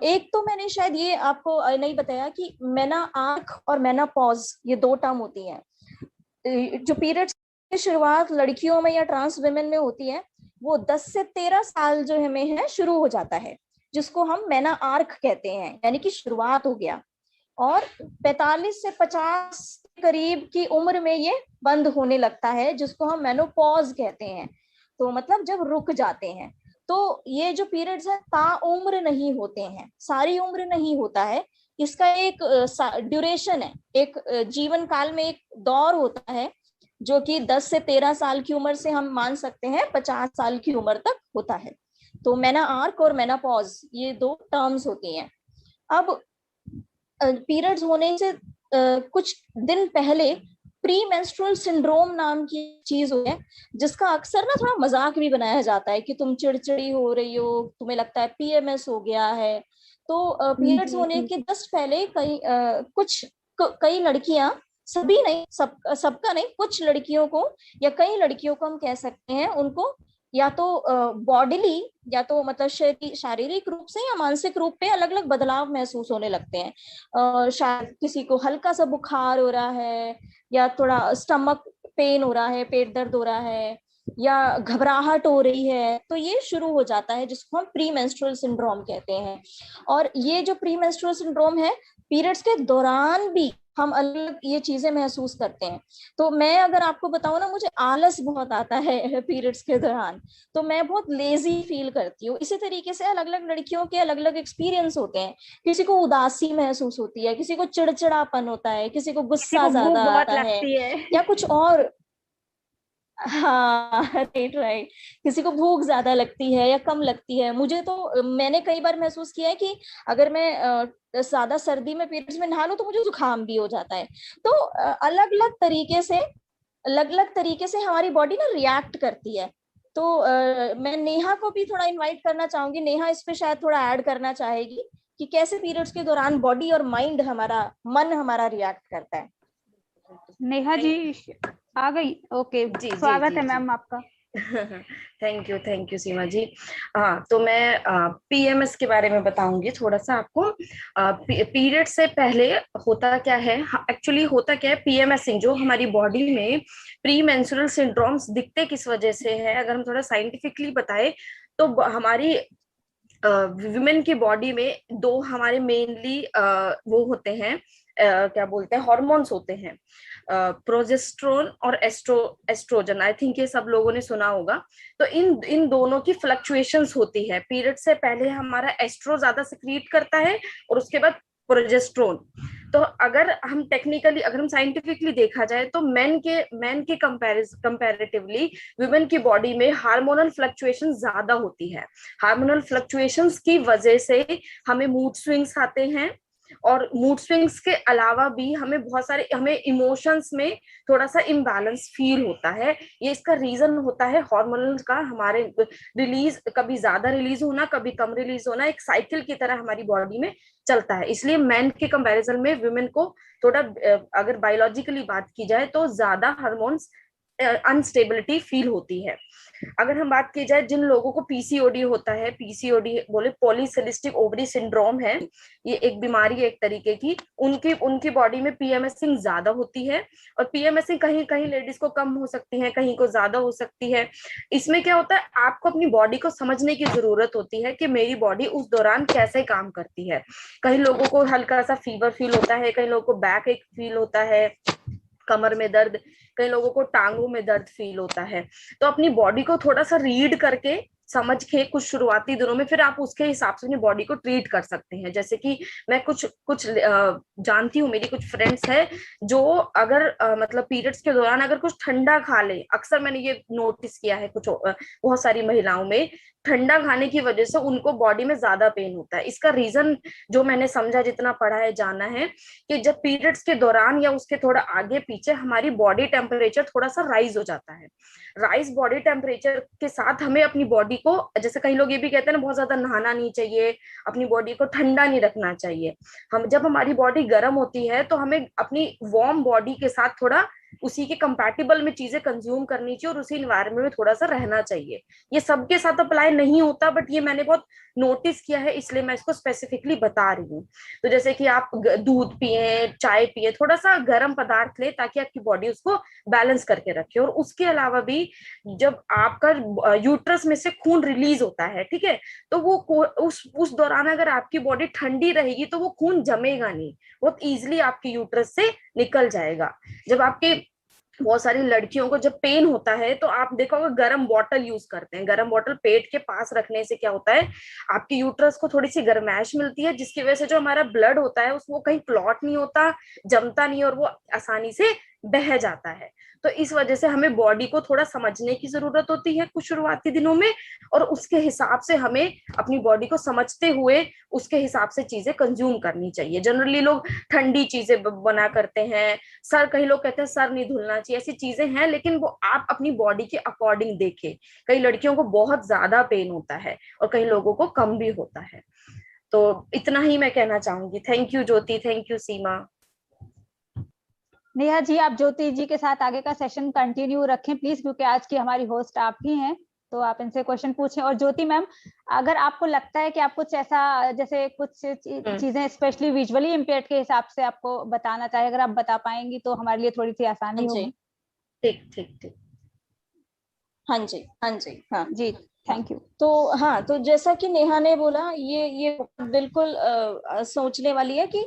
एक तो मैंने शायद ये आपको नहीं बताया कि मेना आर्क और मेनापॉज, ये 2 टर्म होती हैं। जो पीरियड्स की शुरुआत लड़कियों में या ट्रांस वुमेन में होती है, वो 10 से 13 साल जो हमें है शुरू हो जाता है, जिसको हम मेना आर्क कहते हैं, यानी कि शुरुआत हो गया। और 45 से 50 करीब की उम्र में ये बंद होने लगता है, जिसको हम मेनोपॉज कहते हैं। तो मतलब जब रुक जाते हैं। तो ये जो पीरियड्स है ताउम्र नहीं होते हैं, सारी उम्र नहीं होता है, इसका एक ड्यूरेशन है, एक जीवन काल में एक दौर होता है, जो कि 10 से 13 साल की उम्र से हम मान सकते हैं 50 साल की उम्र तक होता है। तो मेना आर्क और मेनापॉज ये 2 टर्म्स होती हैं। अब पीरियड्स होने से कुछ दिन पहले प्री मेंस्ट्रुअल सिंड्रोम नाम की चीज हो है, जिसका अक्सर ना थोड़ा मजाक भी बनाया जाता है कि तुम चिड़चिड़ी हो रही हो, तुम्हें लगता है पीएमएस हो गया है। तो पीरियड्स होने के जस्ट पहले कई लड़कियां, सभी नहीं, सबका नहीं, कुछ लड़कियों को या कई लड़कियों को हम कह सकते हैं, उनको या तो बॉडीली या तो मतलब शारीरिक रूप से या मानसिक रूप पे अलग अलग बदलाव महसूस होने लगते हैं। शायद किसी को हल्का सा बुखार हो रहा है, या थोड़ा स्टमक पेन हो रहा है, पेट दर्द हो रहा है, या घबराहट हो रही है, तो ये शुरू हो जाता है, जिसको हम प्री मेंस्ट्रुअल सिंड्रोम कहते हैं। और ये जो प्री मेंस्ट्रुअल सिंड्रोम है, पीरियड्स के दौरान भी हम अलग ये चीजें महसूस करते हैं। तो मैं अगर आपको बताऊं ना, मुझे आलस बहुत आता है पीरियड्स के दौरान, तो मैं बहुत लेजी फील करती हूँ। इसी तरीके से अलग अलग लड़कियों के अलग अलग एक्सपीरियंस होते हैं, किसी को उदासी महसूस होती है, किसी को चिड़चिड़ापन होता है, किसी को गुस्सा ज्यादा आता है, या कुछ और। हाँ राइट, किसी को भूख ज्यादा लगती है या कम लगती है। मुझे तो मैंने कई बार महसूस किया है कि अगर मैं ज्यादा सर्दी में पीरियड्स में नहा लूं तो मुझे जुकाम भी हो जाता है। तो अलग अलग तरीके से हमारी बॉडी ना रिएक्ट करती है। तो मैं नेहा को भी थोड़ा इनवाइट करना चाहूंगी। नेहा इस पे शायद थोड़ा ऐड करना चाहेगी कि कैसे पीरियड्स के दौरान बॉडी और माइंड हमारा, मन हमारा रिएक्ट करता है। नेहा जी आ गई? ओके, जी, स्वागत जी, है जी। मैम आपका। थैंक यू सीमा जी। हाँ, तो मैं पीएमएस के बारे में बताऊंगी थोड़ा सा आपको। पीरियड से पहले होता क्या है, एक्चुअली होता क्या है, पीएमएसिंग जो हमारी बॉडी में प्री मेंस्ट्रुअल सिंड्रोम्स दिखते किस वजह से है, अगर हम थोड़ा साइंटिफिकली बताएं तो हमारी विमेन की बॉडी में दो हमारे मेनली वो होते हैं, क्या बोलते हैं, हॉर्मोन्स होते हैं, प्रोजेस्ट्रोन और एस्ट्रोजन। आई थिंक ये सब लोगों ने सुना होगा। तो इन दोनों की फ्लक्चुएशंस होती है। पीरियड से पहले हमारा एस्ट्रो ज्यादा सिक्रीट करता है और उसके बाद प्रोजेस्ट्रोन। तो अगर हम टेक्निकली, अगर हम साइंटिफिकली देखा जाए तो मेन के कंपैरेटिवली वुमेन की बॉडी में हार्मोनल फ्लक्चुएशन ज्यादा होती है। हार्मोनल फ्लक्चुएशंस की वजह से हमें मूड स्विंग्स आते हैं, और मूड स्विंग्स के अलावा भी हमें बहुत सारे, हमें इमोशंस में थोड़ा सा इम्बैलेंस फील होता है। ये इसका रीजन होता है हार्मोनल का, हमारे रिलीज, कभी ज्यादा रिलीज होना, कभी कम रिलीज होना, एक साइकिल की तरह हमारी बॉडी में चलता है। इसलिए मेन के कंपैरिजन में वुमेन को थोड़ा, अगर बायोलॉजिकली बात की जाए तो ज्यादा हार्मोन्स अनस्टेबिलिटी फील होती है। अगर हम बात की जाए जिन लोगों को पीसीओडी होता है, पीसीओडी बोले पॉलीसिलिस्टिक ओवरी सिंड्रोम है, ये एक बीमारी है एक तरीके की, उनकी बॉडी में पीएमएसिंग ज्यादा होती है। और पीएमएसिंग कहीं कहीं लेडीज को कम हो सकती है, कहीं को ज्यादा हो सकती है। इसमें क्या होता है, आपको अपनी बॉडी को समझने की जरूरत होती है कि मेरी बॉडी उस दौरान कैसे काम करती है। कई लोगों को हल्का सा फीवर फील होता है, कई लोगों को बैक एक फील होता है, कमर में दर्द, कई लोगों को टांगों में दर्द फील होता है। तो अपनी बॉडी को थोड़ा सा रीड करके, समझ के कुछ शुरुआती दिनों में, फिर आप उसके हिसाब से अपनी बॉडी को ट्रीट कर सकते हैं। जैसे कि मैं कुछ जानती हूँ, मेरी कुछ फ्रेंड्स है जो अगर मतलब पीरियड्स के दौरान अगर कुछ ठंडा खा ले, अक्सर मैंने ये नोटिस किया है कुछ बहुत सारी महिलाओं में, ठंडा खाने की वजह से उनको बॉडी में ज्यादा पेन होता है। इसका रीजन जो मैंने समझा, जितना पढ़ा है, जाना है, कि जब पीरियड्स के दौरान या उसके थोड़ा आगे पीछे हमारी बॉडी टेम्परेचर थोड़ा सा राइज हो जाता है। राइज बॉडी टेम्परेचर के साथ हमें अपनी बॉडी को, जैसे कई लोग ये भी कहते हैं ना, बहुत ज्यादा नहाना नहीं चाहिए, अपनी बॉडी को ठंडा नहीं रखना चाहिए। हम जब हमारी बॉडी गर्म होती है तो हमें अपनी वार्म बॉडी के साथ थोड़ा उसी के कंपैटिबल में चीजें कंज्यूम करनी चाहिए और उसी इन्वायरमेंट में थोड़ा सा रहना चाहिए। ये सबके साथ अप्लाई नहीं होता, बट ये मैंने बहुत नोटिस किया है, इसलिए मैं इसको स्पेसिफिकली बता रही हूँ। तो जैसे कि आप दूध पिए, चाय पिए, थोड़ा सा गर्म पदार्थ ले ताकि आपकी बॉडी उसको बैलेंस करके रखे। और उसके अलावा भी जब आपका यूट्रस में से खून रिलीज होता है, ठीक है, तो वो उस दौरान अगर आपकी बॉडी ठंडी रहेगी तो वो खून जमेगा नहीं, बहुत इजिली आपकी यूट्रस से निकल जाएगा। जब आपके बहुत सारी लड़कियों को जब पेन होता है तो आप देखोगे गर्म बॉटल यूज करते हैं। गर्म बॉटल पेट के पास रखने से क्या होता है, आपकी यूट्रस को थोड़ी सी गर्माइश मिलती है, जिसकी वजह से जो हमारा ब्लड होता है उसको कहीं क्लॉट नहीं होता, जमता नहीं, और वो आसानी से बह जाता है। तो इस वजह से हमें बॉडी को थोड़ा समझने की जरूरत होती है कुछ शुरुआती दिनों में, और उसके हिसाब से हमें अपनी बॉडी को समझते हुए उसके हिसाब से चीजें कंज्यूम करनी चाहिए। जनरली लोग ठंडी चीजें बना करते हैं, सर, कई लोग कहते हैं सर नहीं धुलना चाहिए, ऐसी चीजें हैं, लेकिन वो आप अपनी बॉडी के अकॉर्डिंग देखें। कई लड़कियों को बहुत ज्यादा पेन होता है और कई लोगों को कम भी होता है। तो इतना ही मैं कहना चाहूंगी। Thank you Jyoti, thank you Seema. Neha ji, आप ज्योति जी के साथ आगे का सेशन कंटिन्यू रखें प्लीज, क्योंकि आज की हमारी होस्ट आप ही हैं, तो आप इनसे क्वेश्चन पूछें। और ज्योति मैम, अगर आपको लगता है कि आप कुछ ऐसा, जैसे कुछ चीजें स्पेशली विजुअली इम्पेयर्ड के हिसाब से आपको बताना चाहे, अगर आप बता पाएंगी तो हमारे लिए थोड़ी सी आसानी होगी। ठीक ठीक ठीक। हाँ जी, हाँ जी, हाँ जी, थैंक यू। तो हाँ, तो जैसा कि नेहा ने बोला, ये बिल्कुल सोचने वाली है कि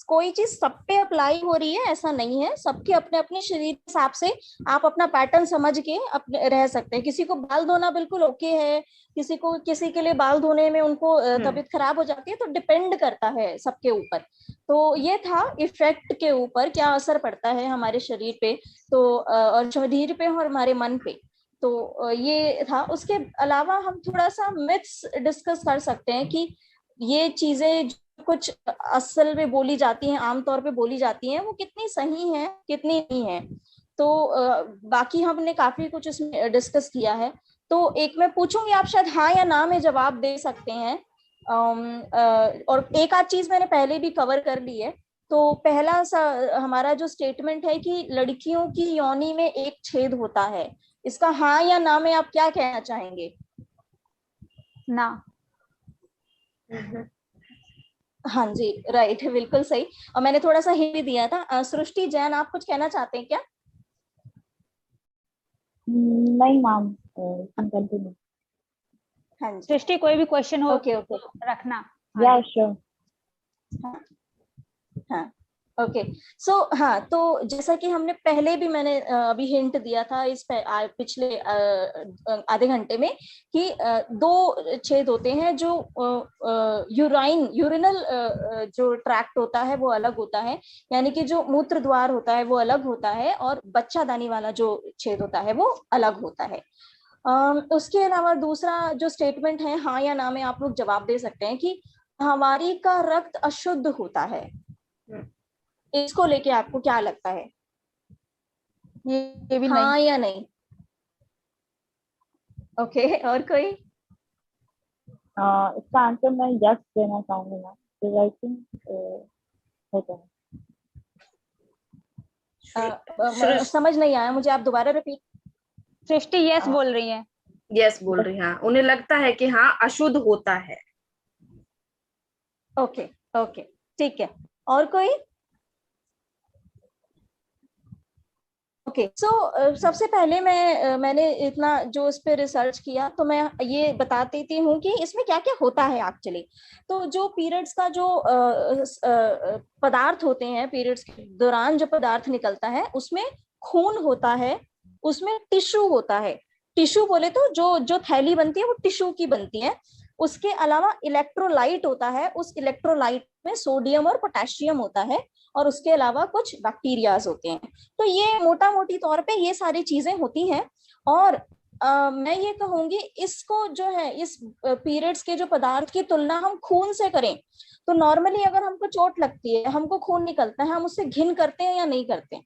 कोई चीज सब पे अप्लाई हो रही है, ऐसा नहीं है। सबके अपने अपने शरीर के हिसाब से आप अपना पैटर्न समझ के अपने रह सकते हैं। किसी को बाल धोना बिल्कुल ओके है, किसी के लिए बाल धोने में उनको तबीयत खराब हो जाती है, तो डिपेंड करता है सबके ऊपर। तो ये था इफेक्ट के ऊपर, क्या असर पड़ता है हमारे शरीर पे, तो और शरीर पे और हमारे मन पे। तो ये था। उसके अलावा हम थोड़ा सा मिथ्स डिस्कस कर सकते हैं कि ये चीजें कुछ असल में बोली जाती हैं, आमतौर पे बोली जाती हैं, वो कितनी सही हैं, कितनी नहीं है। तो बाकी हमने काफी कुछ इसमें डिस्कस किया है। तो एक मैं पूछूंगी, आप शायद हाँ या ना में जवाब दे सकते हैं। और एक आध चीज मैंने पहले भी कवर कर ली है। तो पहला हमारा जो स्टेटमेंट है कि लड़कियों की योनि में एक छेद होता है, इसका हाँ या ना में आप क्या कहना चाहेंगे? ना। हाँ जी, राइट, बिल्कुल सही। और मैंने थोड़ा सा हिंट भी दिया था। सृष्टि जैन, आप कुछ कहना चाहते हैं क्या? नहीं मैम, कंटिन्यू। हाँ जी, सृष्टि, कोई भी क्वेश्चन हो ओके ओके, तो रखना। या श्योर। हाँ ओके। सो हाँ, तो जैसा कि हमने पहले भी, मैंने अभी हिंट दिया था इस पिछले आधे घंटे में कि दो छेद होते हैं, जो यूरिनल जो ट्रैक्ट होता है वो अलग होता है, यानी कि जो मूत्र द्वार होता है वो अलग होता है, और बच्चादानी वाला जो छेद होता है वो अलग होता है। उसके अलावा दूसरा जो स्टेटमेंट है हाँ या ना में आप लोग जवाब दे सकते हैं कि माहवारी का रक्त अशुद्ध होता है। इसको लेके आपको क्या लगता है, ये भी हाँ नहीं। या नहीं? ओके, और कोई? इसका आंसर मैं यस देना चाहूंगी मैम, आई थिंक होता है। समझ नहीं आया मुझे, आप दोबारा रिपीट। सृष्टि यस बोल रही है। यस बोल रही हैं, हाँ, उन्हें लगता है कि हाँ अशुद्ध होता है। ओके ओके, ठीक है। और कोई? ओके, सो सबसे पहले मैंने इतना जो इस पे रिसर्च किया, तो मैं ये बता देती हूँ कि इसमें क्या क्या होता है एक्चुअली। तो जो पीरियड्स का जो पदार्थ होते हैं, पीरियड्स के दौरान जो पदार्थ निकलता है उसमें खून होता है, उसमें टिश्यू होता है। टिश्यू बोले तो जो जो थैली बनती है वो टिश्यू की बनती है। उसके अलावा इलेक्ट्रोलाइट होता है, उस इलेक्ट्रोलाइट में सोडियम और पोटेशियम होता है, और उसके अलावा कुछ बैक्टीरियाज होते हैं। तो ये मोटा मोटी तौर पे ये सारी चीजें होती हैं। और मैं ये कहूंगी, इसको जो है, इस पीरियड्स के जो पदार्थ की तुलना हम खून से करें, तो नॉर्मली अगर हमको चोट लगती है, हमको खून निकलता है, हम उससे घिन करते हैं या नहीं करते हैं?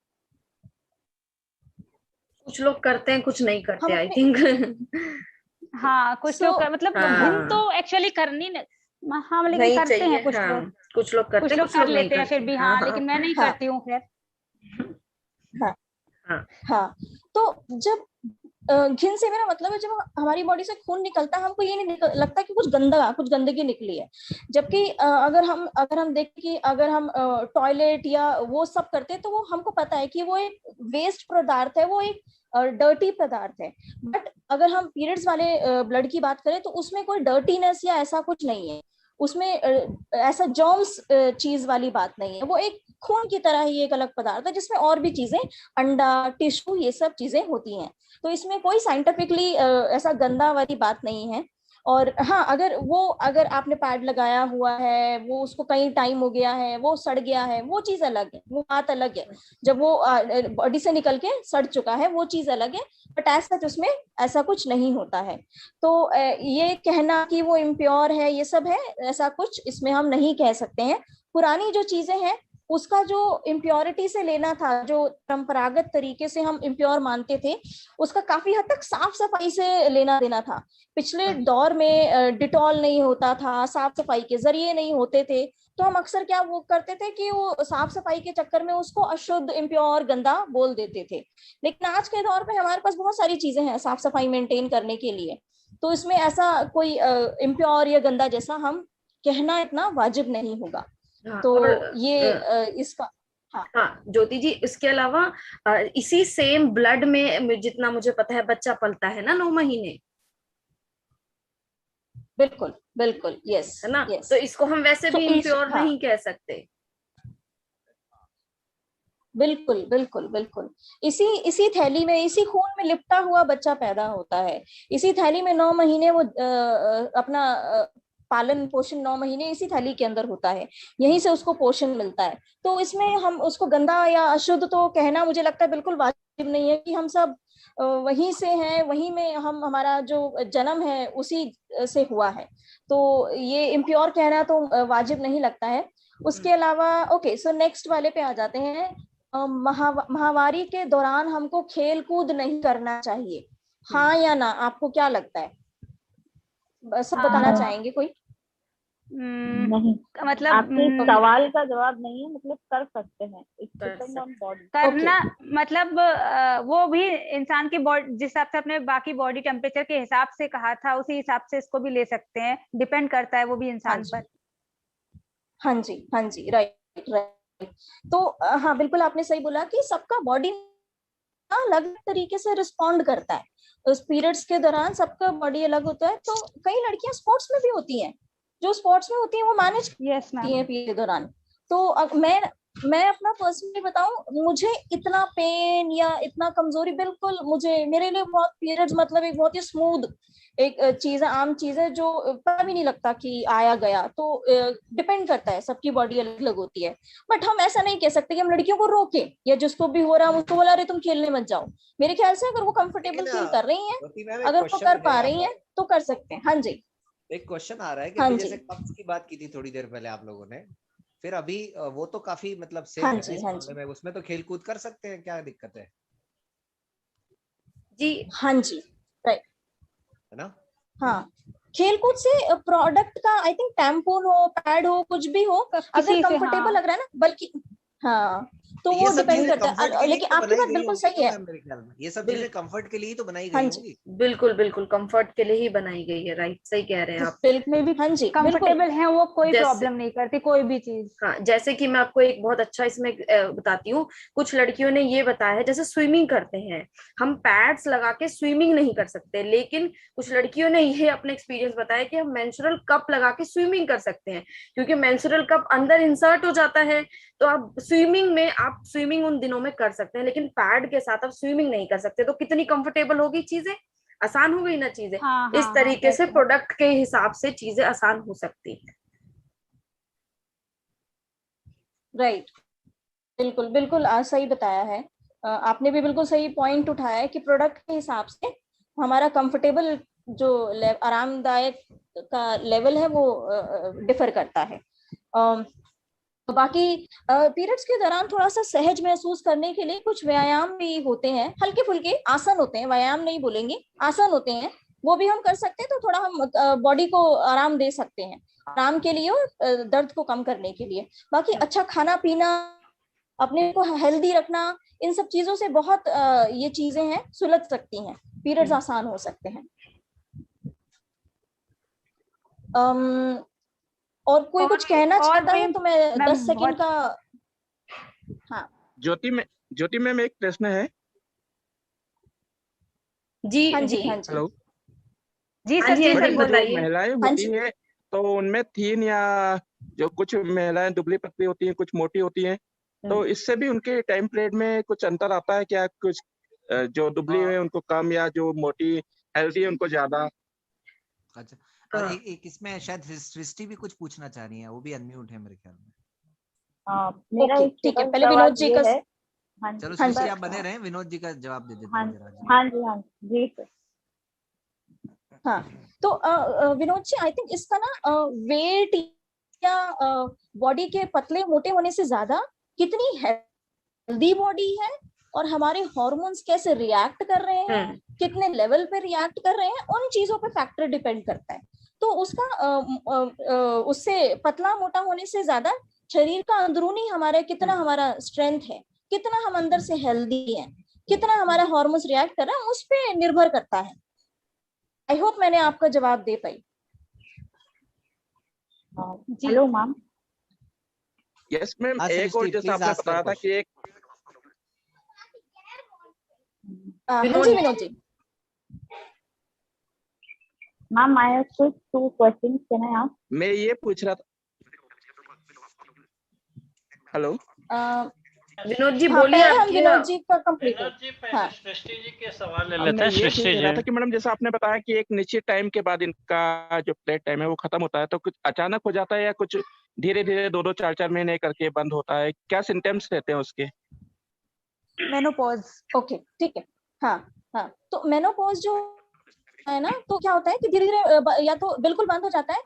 कुछ लोग करते हैं, कुछ नहीं करते, हम आई अपने थिंक। हाँ, कुछ लोग मतलब घिन तो एक्चुअली करनी हाँ, लेकिन नहीं करते चाहिए, हैं कुछ हाँ, लोग। कुछ लोग करते कुछ हैं, लोग कुछ कर लोग नहीं लेते हैं फिर करते। भी, हाँ हाँ, लेकिन मैं नहीं हाँ करती हूँ खैर। हाँ हाँ हाँ। तो जब घिन से मेरा मतलब है, जब हमारी बॉडी से खून निकलता है, हमको ये नहीं लगता कि कुछ गंदगी निकली है। जबकि अगर हम देखें कि अगर हम टॉयलेट या वो सब करते हैं, तो वो हमको पता है कि वो एक वेस्ट पदार्थ है, वो एक डर्टी पदार्थ है। बट अगर हम पीरियड्स वाले ब्लड की बात करें, तो उसमें कोई डर्टीनेस या ऐसा कुछ नहीं है, उसमें ऐसा जॉर्म्स चीज वाली बात नहीं है। वो एक खून की तरह ही एक अलग पदार्थ है, जिसमें और भी चीजें, अंडा, टिश्यू, ये सब चीजें होती हैं। तो इसमें कोई साइंटिफिकली ऐसा गंदा वाली बात नहीं है। और हाँ, अगर आपने पैड लगाया हुआ है, वो उसको कई टाइम हो गया है, वो सड़ गया है, वो चीज अलग है, वो बात अलग है। जब वो बॉडी से निकल के सड़ चुका है, वो चीज अलग है। बट ऐसा उसमें ऐसा कुछ नहीं होता है। तो ये कहना कि वो इम्प्योर है, ये सब है, ऐसा कुछ इसमें हम नहीं कह सकते हैं। पुरानी जो चीजें हैं, उसका जो इम्प्योरिटी से लेना था, जो परंपरागत तरीके से हम इम्प्योर मानते थे, उसका काफी हद तक साफ सफाई से लेना देना था। पिछले दौर में डिटॉल नहीं होता था, साफ सफाई के जरिए नहीं होते थे, तो हम अक्सर क्या वो करते थे कि वो साफ सफाई के चक्कर में उसको अशुद्ध, इम्प्योर, गंदा बोल देते थे। लेकिन आज के दौर पे हमारे पास बहुत सारी चीजें हैं साफ सफाई मेंटेन करने के लिए, तो इसमें ऐसा कोई इम्प्योर या गंदा जैसा हम कहना इतना वाजिब नहीं होगा। हाँ, तो और ये इसका, हाँ हाँ ज्योति जी, इसके अलावा इसी सेम ब्लड में जितना मुझे पता है बच्चा पलता है ना 9 महीने, बिल्कुल बिल्कुल, यस है ना? यस। तो इसको हम वैसे भी इम्प्योर हाँ, नहीं कह सकते। बिल्कुल बिल्कुल बिल्कुल। इसी थैली में, इसी खून में लिपटा हुआ बच्चा पैदा होता है। इसी थैली में 9 महीने वो अपना पालन पोषण 9 महीने इसी थैली के अंदर होता है, यहीं से उसको पोषण मिलता है। तो इसमें हम उसको गंदा या अशुद्ध तो कहना मुझे लगता है बिल्कुल वाजिब नहीं है, कि हम सब वहीं से हैं, वहीं में हमारा जो जन्म है उसी से हुआ है। तो ये इम्प्योर कहना तो वाजिब नहीं लगता है। उसके अलावा ओके, सो नेक्स्ट वाले पे आ जाते हैं। माहवारी के दौरान हमको खेल कूद नहीं करना चाहिए। हाँ या ना, आपको क्या लगता है? सब बताना हाँ। चाहेंगे कोई? नहीं, मतलब आपके सवाल का जवाब नहीं है, मतलब कर सकते हैं, इट कर डिपेंड ऑन बॉडी। करना मतलब वो भी इंसान की बॉडी, जिस हिसाब से अपने बाकी बॉडी टेम्परेचर के हिसाब से कहा था, उसी हिसाब से इसको भी ले सकते हैं, डिपेंड करता है वो भी इंसान पर। हाँ जी, हाँ जी, राइट राइट। तो हाँ बिल्कुल आपने सही बोला कि सबका बॉडी अलग तरीके से रिस्पॉन्ड करता है। उस पीरियड्स के दौरान सबका बॉडी अलग होता है। तो कई लड़कियां स्पोर्ट्स में भी होती हैं, जो स्पोर्ट्स में होती हैं वो मैनेज यस मैम। करती हैं पीरियड के दौरान। तो मैं अपना पर्सनली बताऊं, मुझे इतना पेन या इतना कमजोरी बिल्कुल, मेरे लिए बहुत पीरियड्स मतलब एक बहुत ही स्मूथ एक चीज है, आम चीज है, जो पता भी नहीं लगता कि आया गया। तो डिपेंड करता है, सबकी बॉडी अलग अलग होती है। बट हम ऐसा नहीं कह सकते कि हम लड़कियों को रोके, या जिसको भी हो रहा है उसको बोला, अरे तुम खेलने मत जाओ। मेरे ख्याल से अगर वो कंफर्टेबल फील कर रही हैं, ज्योति मैम, एक अगर वो क्वेश्चन कर है पा यहाँ रही हैं, पर। तो कर सकते हैं। हाँ जी, एक क्वेश्चन आ रहा है कि हाँ अभी जी, जैसे कप्स की बात की थी थोड़ी देर पहले आप लोगों ने, फिर अभी वो तो काफी मतलब सेफ हाँ है ना जी, इस हाँ मामले जी, में, उसमें तो खेल कूद कर सकते हैं, क्या दिक्कत है जी। हाँ जी, राइट। है ना? हाँ, खेलकूद से प्रोडक्ट का आई थिंक टैम्पून हो, पैड हो, कुछ भी हो, अगर किसी से, कंफर्टेबल हाँ। लग रहा है ना, बल्कि हाँ, तो ये वो सब डिपेंड चीजें करता कंफर्ट है। के लिए लेकिन तो आपकी बनाई बात गई बिल्कुल होंगी सही ना है। मैम, मेरे ख्याल में ये सब बिल- चीजें कंफर्ट के लिए ही तो बनाई हाँ गई जी, होंगी। बिल्कुल बिल्कुल कंफर्ट के लिए ही बनाई गई है, राइट, सही कह रहे हैं आप। में भी हाँ जी, बिल्कुल। कंफर्टेबल है वो, कोई जैसे प्रॉब्लम नहीं करती कोई भी चीज। हाँ, जैसे कि मैं आपको एक बहुत अच्छा इसमें बताती हूँ। कुछ लड़कियों ने ये बताया है, जैसे स्विमिंग करते हैं, हम पैड्स लगा के स्विमिंग नहीं कर सकते, लेकिन कुछ लड़कियों ने ये अपने एक्सपीरियंस बताया कि हम मेंस्ट्रुअल कप लगा के स्विमिंग कर सकते हैं, क्योंकि मेंस्ट्रुअल कप अंदर इंसर्ट हो जाता है। तो आप स्विमिंग उन दिनों में कर सकते हैं, लेकिन पैड के साथ आप स्विमिंग नहीं कर सकते। तो कितनी कंफर्टेबल होगी चीजें, आसान हो गई ना चीजें। हाँ इस हाँ हाँ, तरीके से that's right। प्रोडक्ट के हिसाब से चीजें आसान हो सकती हैं। राइट, बिल्कुल बिल्कुल सही बताया है। आपने भी बिल्कुल सही पॉइंट उठाया है कि प्रोडक्ट के हिसाब से हमारा कंफर्टेबल जो आरामदायक का लेवल है वो डिफर करता है। बाकी पीरियड्स के दौरान थोड़ा सा सहज महसूस करने के लिए कुछ व्यायाम भी होते हैं, हल्के फुल्के आसन होते हैं, व्यायाम नहीं बोलेंगे, आसन होते हैं, वो भी हम कर सकते हैं। तो थोड़ा हम बॉडी को आराम दे सकते हैं, आराम के लिए और दर्द को कम करने के लिए। बाकी अच्छा खाना पीना, अपने को हेल्दी रखना, इन सब चीजों से बहुत ये चीजें हैं सुलझ सकती हैं, पीरियड्स आसान हो सकते हैं। और कोई कुछ कहना चाहता है तो मैं 10 सेकंड का। हाँ ज्योति मैम एक प्रश्न है। जी हाँ जी जी, हाँ जी, हेलो जी हाँ सर, जी, जी हाँ सर जी, मैडम, जो बताइए। महिलाएं हाँ होती जी, है तो उनमें थीन या जो कुछ महिलाएं दुबली पतली होती हैं, कुछ मोटी होती हैं, तो इससे भी उनके टाइम पीरियड में कुछ अंतर आता है क्या? कुछ जो दुबली है उनको कम, या जो मोटी हेल्दी है उनको ज्यादा? अच्छा, और एक इसमें शायद सृष्टि भी कुछ पूछना चाह रही है, वो भी अनम्यूट है मेरे ख्याल में। मेरा ओके एक ठीक है, छोटा पहले सा विनोद सवाल जी ये का। है। हाँ चलो जी, हाँ सृष्टि जी, आप बने रहे, विनोद जी का जवाब दे देते हाँ हैं जरा जी। हाँ जी, हाँ जी सर। हाँ। तो विनोद जी, आई थिंक इसका ना वेट या बॉडी के पतले मोटे होने से ज्यादा कितनी हेल्दी बॉडी है और हमारे हार्मोन्स कैसे रिएक्ट कर रहे हैं, कितने लेवल पे रिएक्ट कर रहे हैं, उन चीजों पे फैक्टर डिपेंड करता है। तो उसका उससे पतला मोटा होने से ज्यादा शरीर का अंदरूनी कितना हमारा स्ट्रेंथ है, कितना हम अंदर से हेल्दी हैं, कितना हमारा हार्मोन्स रिएक्ट कर रहा है, उस पे निर्भर करता है। आई होप मैंने आपका जवाब दे पाई। Hello ma'am. यस मैम, हाँ, एक और सृष्टि, जैसा please आपने ask your बताया था कि एक हाँ जी Vinod ji. Ma'am, I have two questions. Can I ask? मैं ये पूछ रहा था। हेलो विनोद जी हाँ, बोलिए। पहले हम आपकी विनोद जी का कंप्लीट विनोद जी पहले हाँ सृष्टि जी के सवाल ले अब लेते मैं हैं। ये पूछ सृष्टि रहा जी, था कि मैडम, जैसा आपने बताया कि एक निश्चित टाइम के बाद इनका जो प्ले टाइम है वो खत्म होता है, तो कुछ अचानक हो जाता है या कुछ धीरे धीरे 2-2 4-4 महीने करके बंद होता है? क्या सिम्टम्स रहते हैं उसके? मेनोपॉज। ओके ठीक है। हाँ हाँ, तो मेनोपॉज जो है ना, तो क्या होता है कि धीरे धीरे या तो बिल्कुल बंद हो जाता है,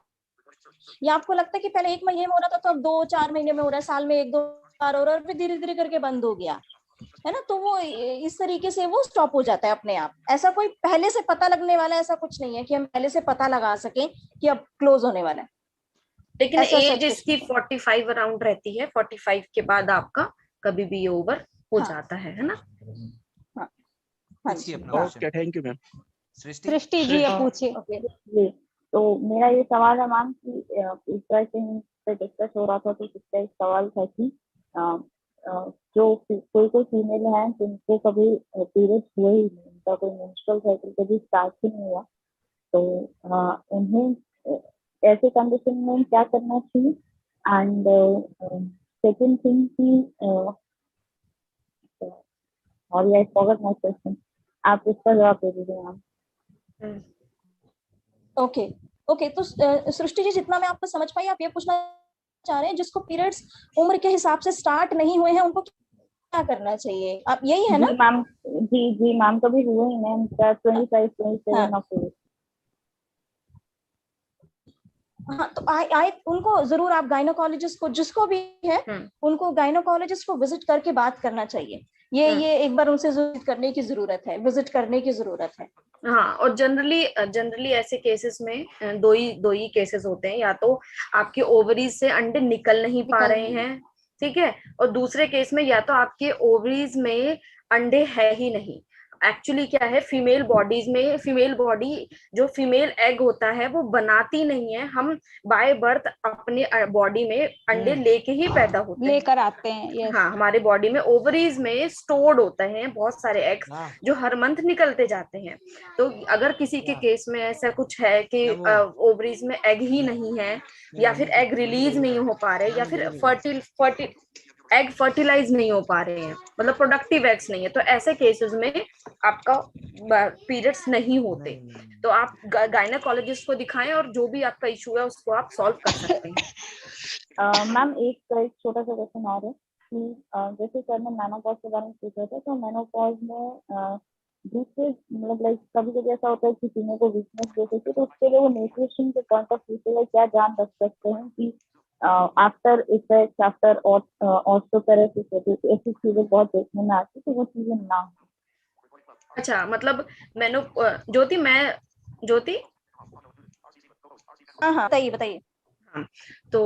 या आपको लगता है कि पहले 1 महीने में हो रहा था तो अब 2-4 महीने में हो रहा है, साल में 1-2 बार हो रहा है, और फिर धीरे धीरे करके बंद हो गया। है ना, तो वो इस तरीके से वो स्टॉप हो जाता है अपने आप। ऐसा कोई पहले से पता लगने वाला ऐसा कुछ नहीं है कि हम पहले से पता लगा सकें कि अब क्लोज होने वाला है। लेकिन ऐसा एज सब कुछ इसकी 45 अराउंड रहती है, 45 के बाद आपका कभी भी ये ओवर हो हाँ। जाता है ना। हाँ हाँ पूछिए जी। अपना okay, question. Thank you ma'am. Srishti. Srishti ji अब अ, पूछिए। ओके। जी, तो मेरा ये सवाल है मैम कि इस तरह से पे डिस्कस हो रहा था, तो इसका एक सवाल था कि अ, जो कोई फीमेल है जिनको कभी पीरियड्स हुए ही नहीं, उनका कोई मेंस्ट्रुअल साइकिल कभी स्टार्ट ही नहीं हुआ, तो उन्हें ऐसे कंडीशन में क्या करना चाहिए? एंड सेकंड थिंग कि और आई फॉरगॉट माय क्वेश्चन, आप इसका जवाब दे दीजिए मैम। ओके ओके, तो सृष्टि जी जितना मैं आपको समझ पाई, आप ये पूछना चाह रहे हैं जिसको पीरियड्स उम्र के हिसाब से स्टार्ट नहीं हुए हैं उनको क्या करना चाहिए, आप यही है ना? जी मैम, जी मैम, कभी हुए ही नहीं, 25 27 हाँ ऑफ हाँ, तो आई उनको जरूर आप गायनोकोलॉजिस्ट को, जिसको भी है उनको गायनोकोलॉजिस्ट को विजिट करके बात करना चाहिए। ये एक बार उनसे विजिट करने की जरूरत है, विजिट करने की जरूरत है। हाँ, और जनरली ऐसे केसेस में दो ही केसेस होते हैं, या तो आपके ओवरीज से अंडे निकल नहीं पा रहे हैं, ठीक है, और दूसरे केस में या तो आपके ओवरीज में अंडे है ही नहीं। एक्चुअली क्या है, फीमेल बॉडी जो फीमेल एग होता है वो बनाती नहीं है, हम बाय बर्थ अपने बॉडी में अंडे लेके ही पैदा होते हैं, लेकर आते हैं। यस। हाँ, हमारे बॉडी में ओवरीज में स्टोर्ड होते हैं बहुत सारे एग्स जो हर मंथ निकलते जाते हैं। तो अगर किसी के केस में ऐसा कुछ है कि ओवरीज में एग ही नहीं है, या फिर एग रिलीज नहीं हो पा रहे, या फिर एग फर्टिलाइज नहीं हो पा रहे हैं, मतलब प्रोडक्टिव एग्स नहीं है, तो ऐसे केसेस में आपका पीरियड्स नहीं होते। तो आप गायनेकोलॉजिस्ट को दिखाएं और जो भी आपका इशू है उसको आप सॉल्व कर सकते हैं। मैम एक छोटा सा क्वेश्चन और है कि जैसे सर ने मेनोपॉज के बारे में पूछ रहे थे, तो मेनोपॉज में दूसरे मतलब लाइक कभी कभी ऐसा होता है कि फीमेल को वीकनेस जैसे कि, तो उसके लिए वो न्यूट्रिशन के पॉइंट ऑफ व्यू से क्या ध्यान रख सकते हैं कि आफ्टर इफेक्ट, आफ्टर ऑस्टियोपेरोसिस ऐसी चीजें बहुत देखने में आती है, तो वो चीजें ना हो। अच्छा, मतलब ज्योति हाँ बताइए। तो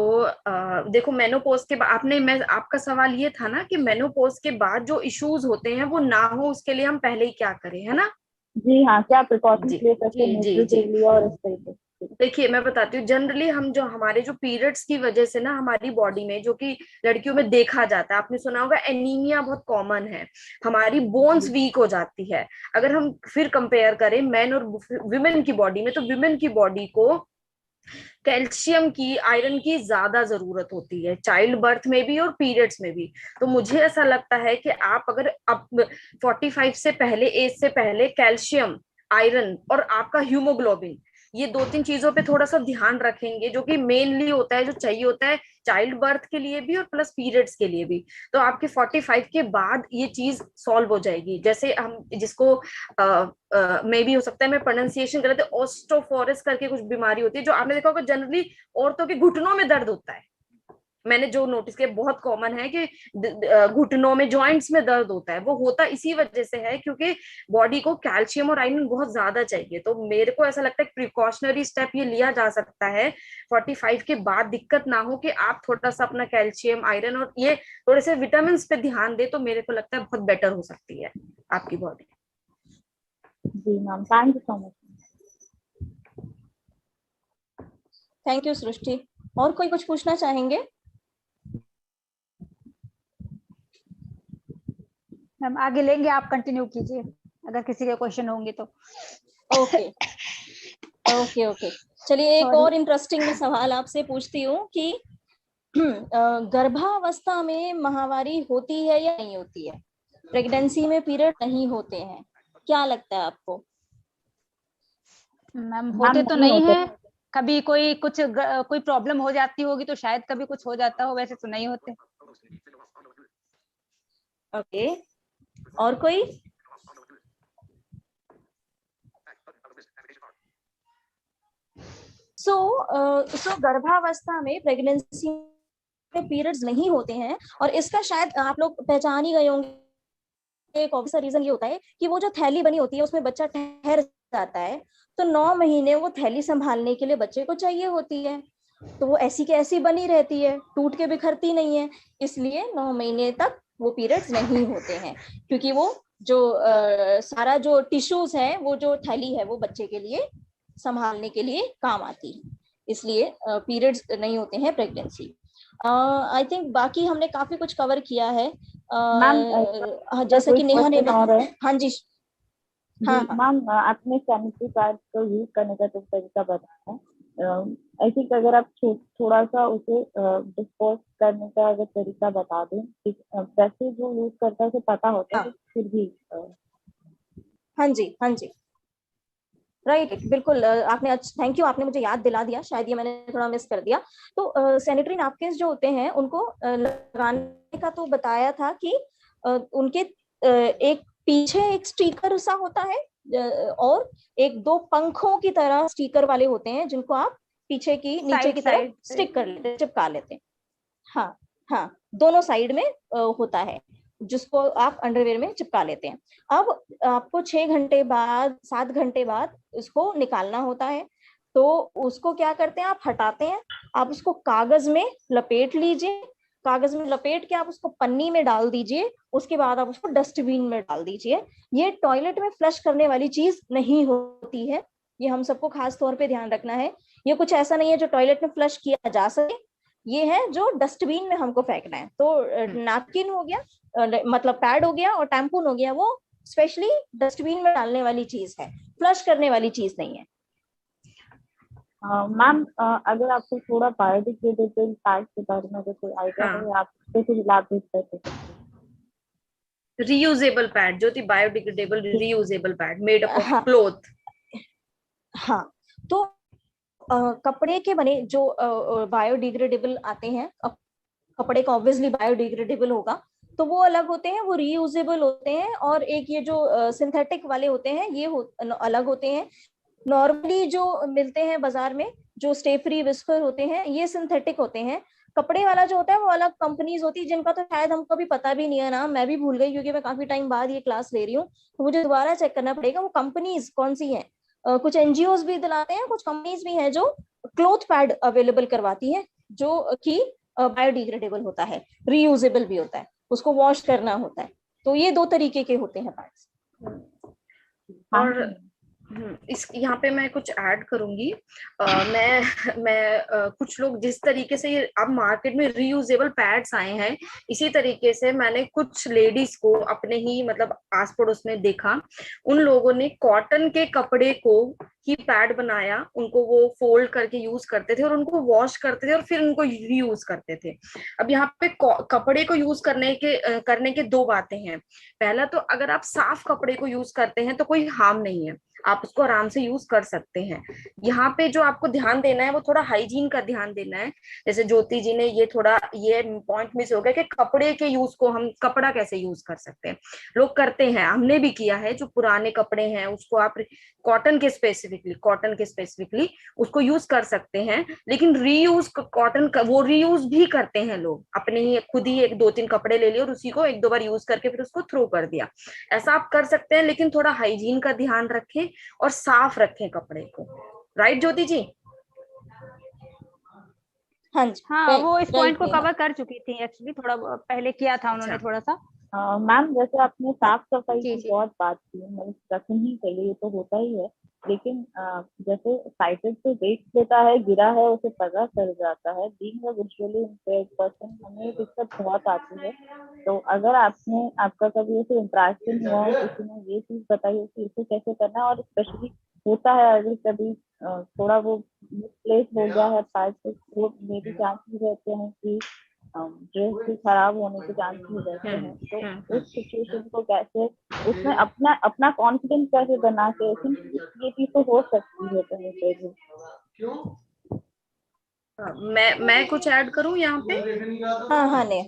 देखो, मेनोपॉज के बाद आपका सवाल ये था ना कि मेनोपॉज के बाद जो इश्यूज होते हैं वो ना हो, उसके लिए हम पहले ही क्या करें, है ना? जी हाँ, क्या प्रिकॉशंस ले सकते हैं जी। न्यूट्रिटिवली और इस तरीके से? देखिए, मैं बताती हूँ, जनरली हमारे जो पीरियड्स की वजह से ना हमारी बॉडी में, जो कि लड़कियों में देखा जाता है, आपने सुना होगा एनीमिया बहुत कॉमन है, हमारी बोन्स वीक हो जाती है। अगर हम फिर कंपेयर करें मेन और विमेन की बॉडी में, तो विमेन की बॉडी को कैल्शियम की, आयरन की ज्यादा जरूरत होती है, चाइल्ड बर्थ में भी और पीरियड्स में भी। तो मुझे ऐसा लगता है कि आप अगर 45 से पहले, एज से पहले कैल्शियम, आयरन और आपका हीमोग्लोबिन, ये 2-3 चीजों पे थोड़ा सा ध्यान रखेंगे, जो कि मेनली होता है, जो चाहिए होता है चाइल्ड बर्थ के लिए भी और प्लस पीरियड्स के लिए भी, तो आपके 45 के बाद ये चीज सॉल्व हो जाएगी। जैसे हम जिसको मे भी हो सकता है मैं प्रोनाउंसिएशन गलत है, ऑस्टोफोरस करके कुछ बीमारी होती है, जो आपने देखा होगा जनरली औरतों के घुटनों में दर्द होता है, मैंने जो नोटिस किया बहुत कॉमन है कि घुटनों में, जॉइंट्स में दर्द होता है, वो होता इसी वजह से है क्योंकि बॉडी को कैल्शियम और आयरन बहुत ज्यादा चाहिए। तो मेरे को ऐसा लगता है प्रिकॉशनरी स्टेप ये लिया जा सकता है 45 के बाद, दिक्कत ना हो, कि आप थोड़ा सा अपना कैल्शियम, आयरन और ये थोड़े से विटामिन पे ध्यान दे, तो मेरे को लगता है बहुत बेटर हो सकती है आपकी बॉडी। जी ma'am, thank you so much. Thank you Srishti. और कोई कुछ पूछना चाहेंगे? मैम आगे लेंगे, आप कंटिन्यू कीजिए अगर किसी के क्वेश्चन होंगे तो। ओके चलिए, एक और इंटरेस्टिंग मैं सवाल आपसे पूछती हूँ कि गर्भावस्था में माहवारी होती है या नहीं होती है? प्रेगनेंसी में पीरियड नहीं होते हैं, क्या लगता है आपको? मैम होते तो नहीं है, कभी कोई प्रॉब्लम हो जाती होगी तो शायद कभी कुछ हो जाता हो, वैसे तो नहीं होते। ओके, और कोई? सो गर्भावस्था में, प्रेगनेंसी में पीरियड्स नहीं होते हैं, और इसका शायद आप लोग पहचान ही गए होंगे एक ऑब्वियस रीजन ये होता है कि वो जो थैली बनी होती है उसमें बच्चा ठहर जाता है, तो 9 महीने वो थैली संभालने के लिए बच्चे को चाहिए होती है, तो वो ऐसी की ऐसी बनी रहती है, टूट के बिखरती नहीं है, इसलिए 9 महीने तक वो पीरियड्स नहीं होते हैं, क्योंकि वो जो सारा जो टिश्यूज है, वो जो थैली है वो बच्चे के लिए संभालने के लिए काम आती है, इसलिए पीरियड्स नहीं होते हैं प्रेगनेंसी। आई थिंक बाकी हमने काफी कुछ कवर किया है। जैसा कि नेहा ने, हाँ जी, हाँ मैम आपने सैनिटरी पैड को यूज करने का जो तरीका बताया है, आई थिंक अगर आप थोड़ा सा उसे डिस्पोज करने का अगर तरीका बता दें, वैसे जो यूज करता है उसे पता होता है, फिर भी हाँ जी, हाँ जी, राइट, बिल्कुल, आपने थैंक यू, आपने मुझे याद दिला दिया, शायद ये मैंने थोड़ा मिस कर दिया। तो सैनिटरी नैपकिन्स जो होते हैं उनको लगाने का तो बताया था कि उनके एक पीछे एक स्टिकर सा होता है, और एक 2 पंखों की तरह स्टिकर वाले होते हैं, जिनको आप पीछे की नीचे की तरफ स्टिक कर लेते हैं, चिपका लेते हैं। हाँ हाँ, दोनों साइड में होता है, जिसको आप अंडरवेयर में चिपका लेते हैं। अब आपको 6 घंटे बाद, 7 घंटे बाद इसको निकालना होता है, तो उसको क्या करते हैं, आप हटाते हैं, आप उसको कागज में लपेट लीजिए, कागज में लपेट के आप उसको पन्नी में डाल दीजिए, उसके बाद आप उसको डस्टबिन में डाल दीजिए। ये टॉयलेट में फ्लश करने वाली चीज नहीं होती है, ये हम सबको खास तौर पे ध्यान रखना है। ये कुछ ऐसा नहीं है जो टॉयलेट में फ्लश किया जा सके, ये है जो डस्टबिन में हमको फेंकना है। तो नैपकिन हो गया, मतलब पैड हो गया, और टैम्पून हो गया, वो स्पेशली डस्टबिन में डालने वाली चीज है, फ्लश करने वाली चीज नहीं है। मैम अगर आपको थोड़ा बायोडिग्रेडेबल पैड के बारे में अगर कोई आइडिया है, आप उससे कुछ लाभ देख सकते हैं। रीयूजेबल पैड, जो थी biodegradable reusable pad made up of cloth. हाँ, तो कपड़े के बने जो बायोडिग्रेडेबल आते हैं, कपड़े का ऑब्वियसली बायोडिग्रेडेबल होगा, तो वो अलग होते हैं, वो रीयूजेबल होते हैं, और एक ये जो सिंथेटिक वाले होते हैं ये अलग होते हैं। नॉर्मली जो मिलते हैं बाजार में, जो स्टे फ्री विस्पर होते हैं, ये सिंथेटिक होते हैं। कपड़े वाला जो होता है वो अलग कंपनीज होती है, जिनका तो शायद हमको भी पता भी नहीं है नाम, मैं भी भूल गई क्योंकि मैं काफी टाइम बाद ये क्लास ले रही हूँ, तो मुझे दोबारा चेक करना पड़ेगा वो कंपनीज कौन सी हैं। कुछ एनजीओज भी दिलाते हैं, कुछ कंपनीज भी हैं जो क्लॉथ पैड अवेलेबल करवाती है, जो कि बायोडिग्रेडेबल होता है, रीयूजेबल भी होता है, उसको वॉश करना होता है। तो ये 2 तरीके के होते हैं पैड्स। और इस यहाँ पे मैं कुछ ऐड करूंगी। मैं कुछ लोग जिस तरीके से ये अब मार्केट में रीयूजेबल पैड्स आए हैं, इसी तरीके से मैंने कुछ लेडीज को अपने ही मतलब आस पड़ोस में देखा, उन लोगों ने कॉटन के कपड़े को ही पैड बनाया, उनको वो फोल्ड करके यूज करते थे और उनको वॉश करते थे और फिर उनको रीयूज करते थे। अब यहाँ पे कपड़े को यूज करने के 2 बातें हैं। पहला तो अगर आप साफ कपड़े को यूज करते हैं तो कोई हार्म नहीं है, आप उसको आराम से यूज कर सकते हैं। यहाँ पे जो आपको ध्यान देना है वो थोड़ा हाइजीन का ध्यान देना है। जैसे ज्योति जी ने ये पॉइंट मिस हो गया कि कपड़े के यूज को हम कपड़ा कैसे यूज कर सकते हैं, लोग करते हैं, हमने भी किया है। जो पुराने कपड़े हैं उसको आप कॉटन के स्पेसिफिकली उसको यूज कर सकते हैं, लेकिन रीयूज कॉटन का वो रीयूज भी करते हैं लोग, अपने ही खुद ही 1-2-3 कपड़े ले लिए और उसी को 1-2 बार यूज करके फिर उसको थ्रो कर दिया। ऐसा आप कर सकते हैं, लेकिन थोड़ा हाइजीन का ध्यान रखें और साफ रखें कपड़े को। राइट ज्योति जी? हाँ जी, हाँ, वो इस पॉइंट को कवर कर चुकी थी एक्चुअली, थोड़ा पहले किया था उन्होंने थोड़ा सा। मैम जैसे आपने साफ सफाई की बहुत बात की, मतलब रखनी ही चाहिए, ये तो होता ही है, लेकिन जैसे साइटेड से देख लेता है, गिरा है, उसे पता चल जाता है। Being a visually impaired person हमें दिक्कत बहुत आती है। तो अगर आपका कभी ऐसे इंटरेक्शन हुआ है, किसी ने ये चीज बताई कि इसे कैसे करना है, और स्पेशली होता है अगर कभी थोड़ा वो मिसप्लेस हो गया है पैड से, वो मे भी चांसेस रहते हैं कि ड्रेस भी खराब होने के चांसेस रहते हैं। तो उस सिचुएशन को कैसे, उसमें अपना कॉन्फिडेंस कैसे बना के, ये चीज तो हो सकती है कहीं। मैं कुछ ऐड करूं यहाँ पे? हाँ, ने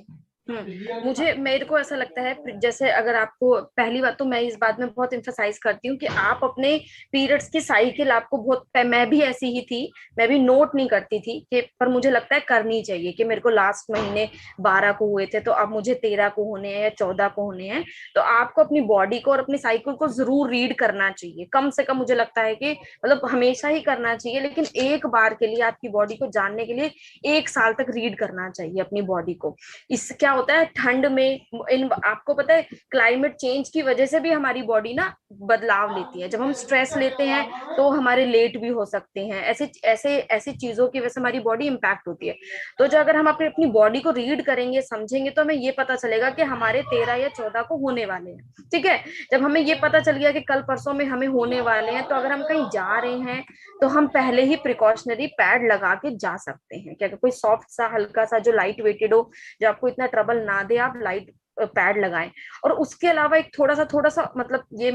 मुझे मेरे को ऐसा लगता है, जैसे अगर आपको, पहली बात तो मैं इस बात में बहुत एम्फसाइज करती हूँ कि आप अपने पीरियड्स की साइकिल आपको बहुत, मैं भी ऐसी ही थी, मैं भी नोट नहीं करती थी कि, पर मुझे लगता है करनी चाहिए कि मेरे को लास्ट महीने 12 को हुए थे तो अब मुझे 13 को होने हैं या 14 को होने हैं। तो आपको अपनी बॉडी को और अपनी साइकिल को जरूर रीड करना चाहिए, कम से कम मुझे लगता है कि मतलब हमेशा ही करना चाहिए, लेकिन एक बार के लिए आपकी बॉडी को जानने के लिए 1 साल तक रीड करना चाहिए अपनी बॉडी को। इससे क्या होता है, ठंड में आपको पता है क्लाइमेट चेंज की वजह से भी हमारी बॉडी ना बदलाव लेती है। जब हम स्ट्रेस लेते हैं तो हमारे लेट भी हो सकते हैं, ऐसे ऐसे ऐसी चीजों की वजह से हमारी बॉडी इंपैक्ट होती है। तो जो अगर हम अपनी बॉडी को रीड करेंगे, समझेंगे, तो हमें ये पता चलेगा कि हमारे 13 या 14 को होने वाले हैं। ठीक है, जब हमें ये पता चल गया कि कल परसों में हमें होने वाले हैं, तो अगर हम कहीं जा रहे हैं तो हम पहले ही प्रिकॉशनरी पैड लगा के जा सकते हैं। क्या कोई सॉफ्ट सा, हल्का सा, जो लाइट वेटेड हो, जो आपको इतना ट्रबल ना दे, आप लाइट पैड लगाएं। और उसके अलावा एक थोड़ा सा मतलब ये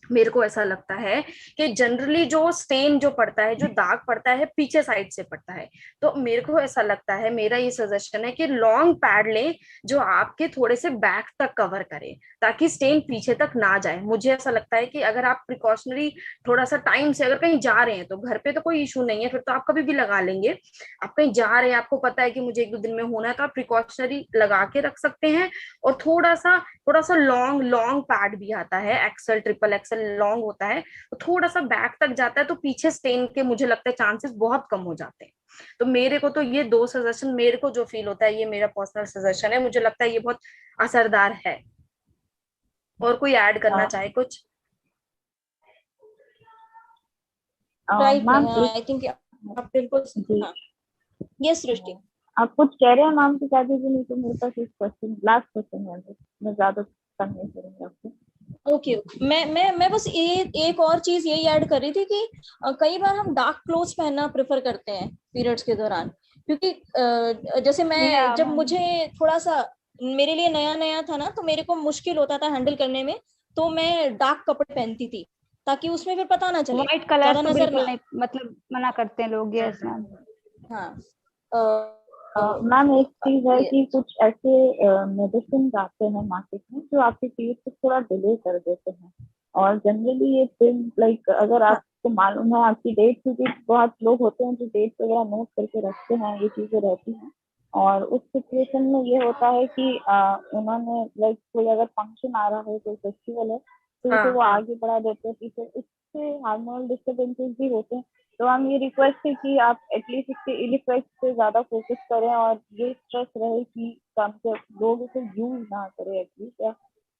मेरे को ऐसा लगता है कि जनरली जो स्टेन जो पड़ता है, जो दाग पड़ता है, पीछे साइड से पड़ता है। तो मेरे को ऐसा लगता है, मेरा ये सजेशन है कि लॉन्ग पैड लें जो आपके थोड़े से बैक तक कवर करे, ताकि स्टेन पीछे तक ना जाए। मुझे ऐसा लगता है कि अगर आप प्रिकॉशनरी थोड़ा सा टाइम से, अगर कहीं जा रहे हैं तो घर पे तो कोई इशू नहीं है, फिर तो आप कभी भी लगा लेंगे। आप कहीं जा रहे हैं, आपको पता है कि मुझे 1-2 दिन में होना है, तो आप प्रिकॉशनरी लगा के रख सकते हैं। और थोड़ा सा लॉन्ग पैड भी आता है, एक्सल, ट्रिपल एक्सल लॉन्ग होता है, तो थोड़ा सा बैक तक जाता है, तो पीछे स्टेन के मुझे लगता है चांसेस बहुत कम हो जाते हैं। तो मेरे को तो ये 2 सजेशन, मेरे को जो फील होता है, ये मेरा पर्सनल सजेशन है, मुझे लगता है ये बहुत असरदार है। और कोई ऐड करना चाहे कुछ? राइट मैम, आई थिंक आप बिल्कुल जी, यस सृष्टि। आप कुछ कह रहे हैं मैम की शादी के लिए? तो मेरे पास एक क्वेश्चन, लास्ट क्वेश्चन है, मैं ज्यादा तंग नहीं करूंगी आपको। ओके, मैं बस एक और चीज यही ऐड कर रही थी कि कई बार हम डार्क क्लोथ्स पहनना प्रेफर करते हैं पीरियड्स के दौरान, क्योंकि जैसे मैं जब मुझे थोड़ा सा, मेरे लिए नया नया था ना, तो मेरे को मुश्किल होता था हैंडल करने में, तो मैं डार्क कपड़े पहनती थी ताकि उसमें फिर पता ना चले, व्हाइट कलर ज्यादा तो नजर बिल्कुल ना। नहीं, मतलब मना करते हैं लोग। Yes ma'am. हाँ मैम, एक चीज है कि कुछ ऐसे मेडिसिन आते हैं मार्केट में जो आपके पीरियड को थोड़ा डिले कर देते हैं, और जनरली ये पिल, लाइक अगर आपको मालूम है आपकी डेट, क्योंकि बहुत लोग होते हैं जो डेट वगैरह नोट करके रखते हैं, ये चीजें रहती हैं। और उस सिचुएशन में ये होता है कि उन्होंने, लाइक कोई अगर फंक्शन आ रहा है, कोई फेस्टिवल है, तो उसे वो आगे बढ़ा देते हैं, फिर इससे हार्मोनल डिस्टर्बेंसेस भी होते हैं। तो हम ये रिक्वेस्ट है कि आप एटलीस्ट इसके इल इफेक्ट पे ज्यादा फोकस करें, और ये स्ट्रेस रहे कि कम से लोग इसे यूज ना करें एटलीस्ट, या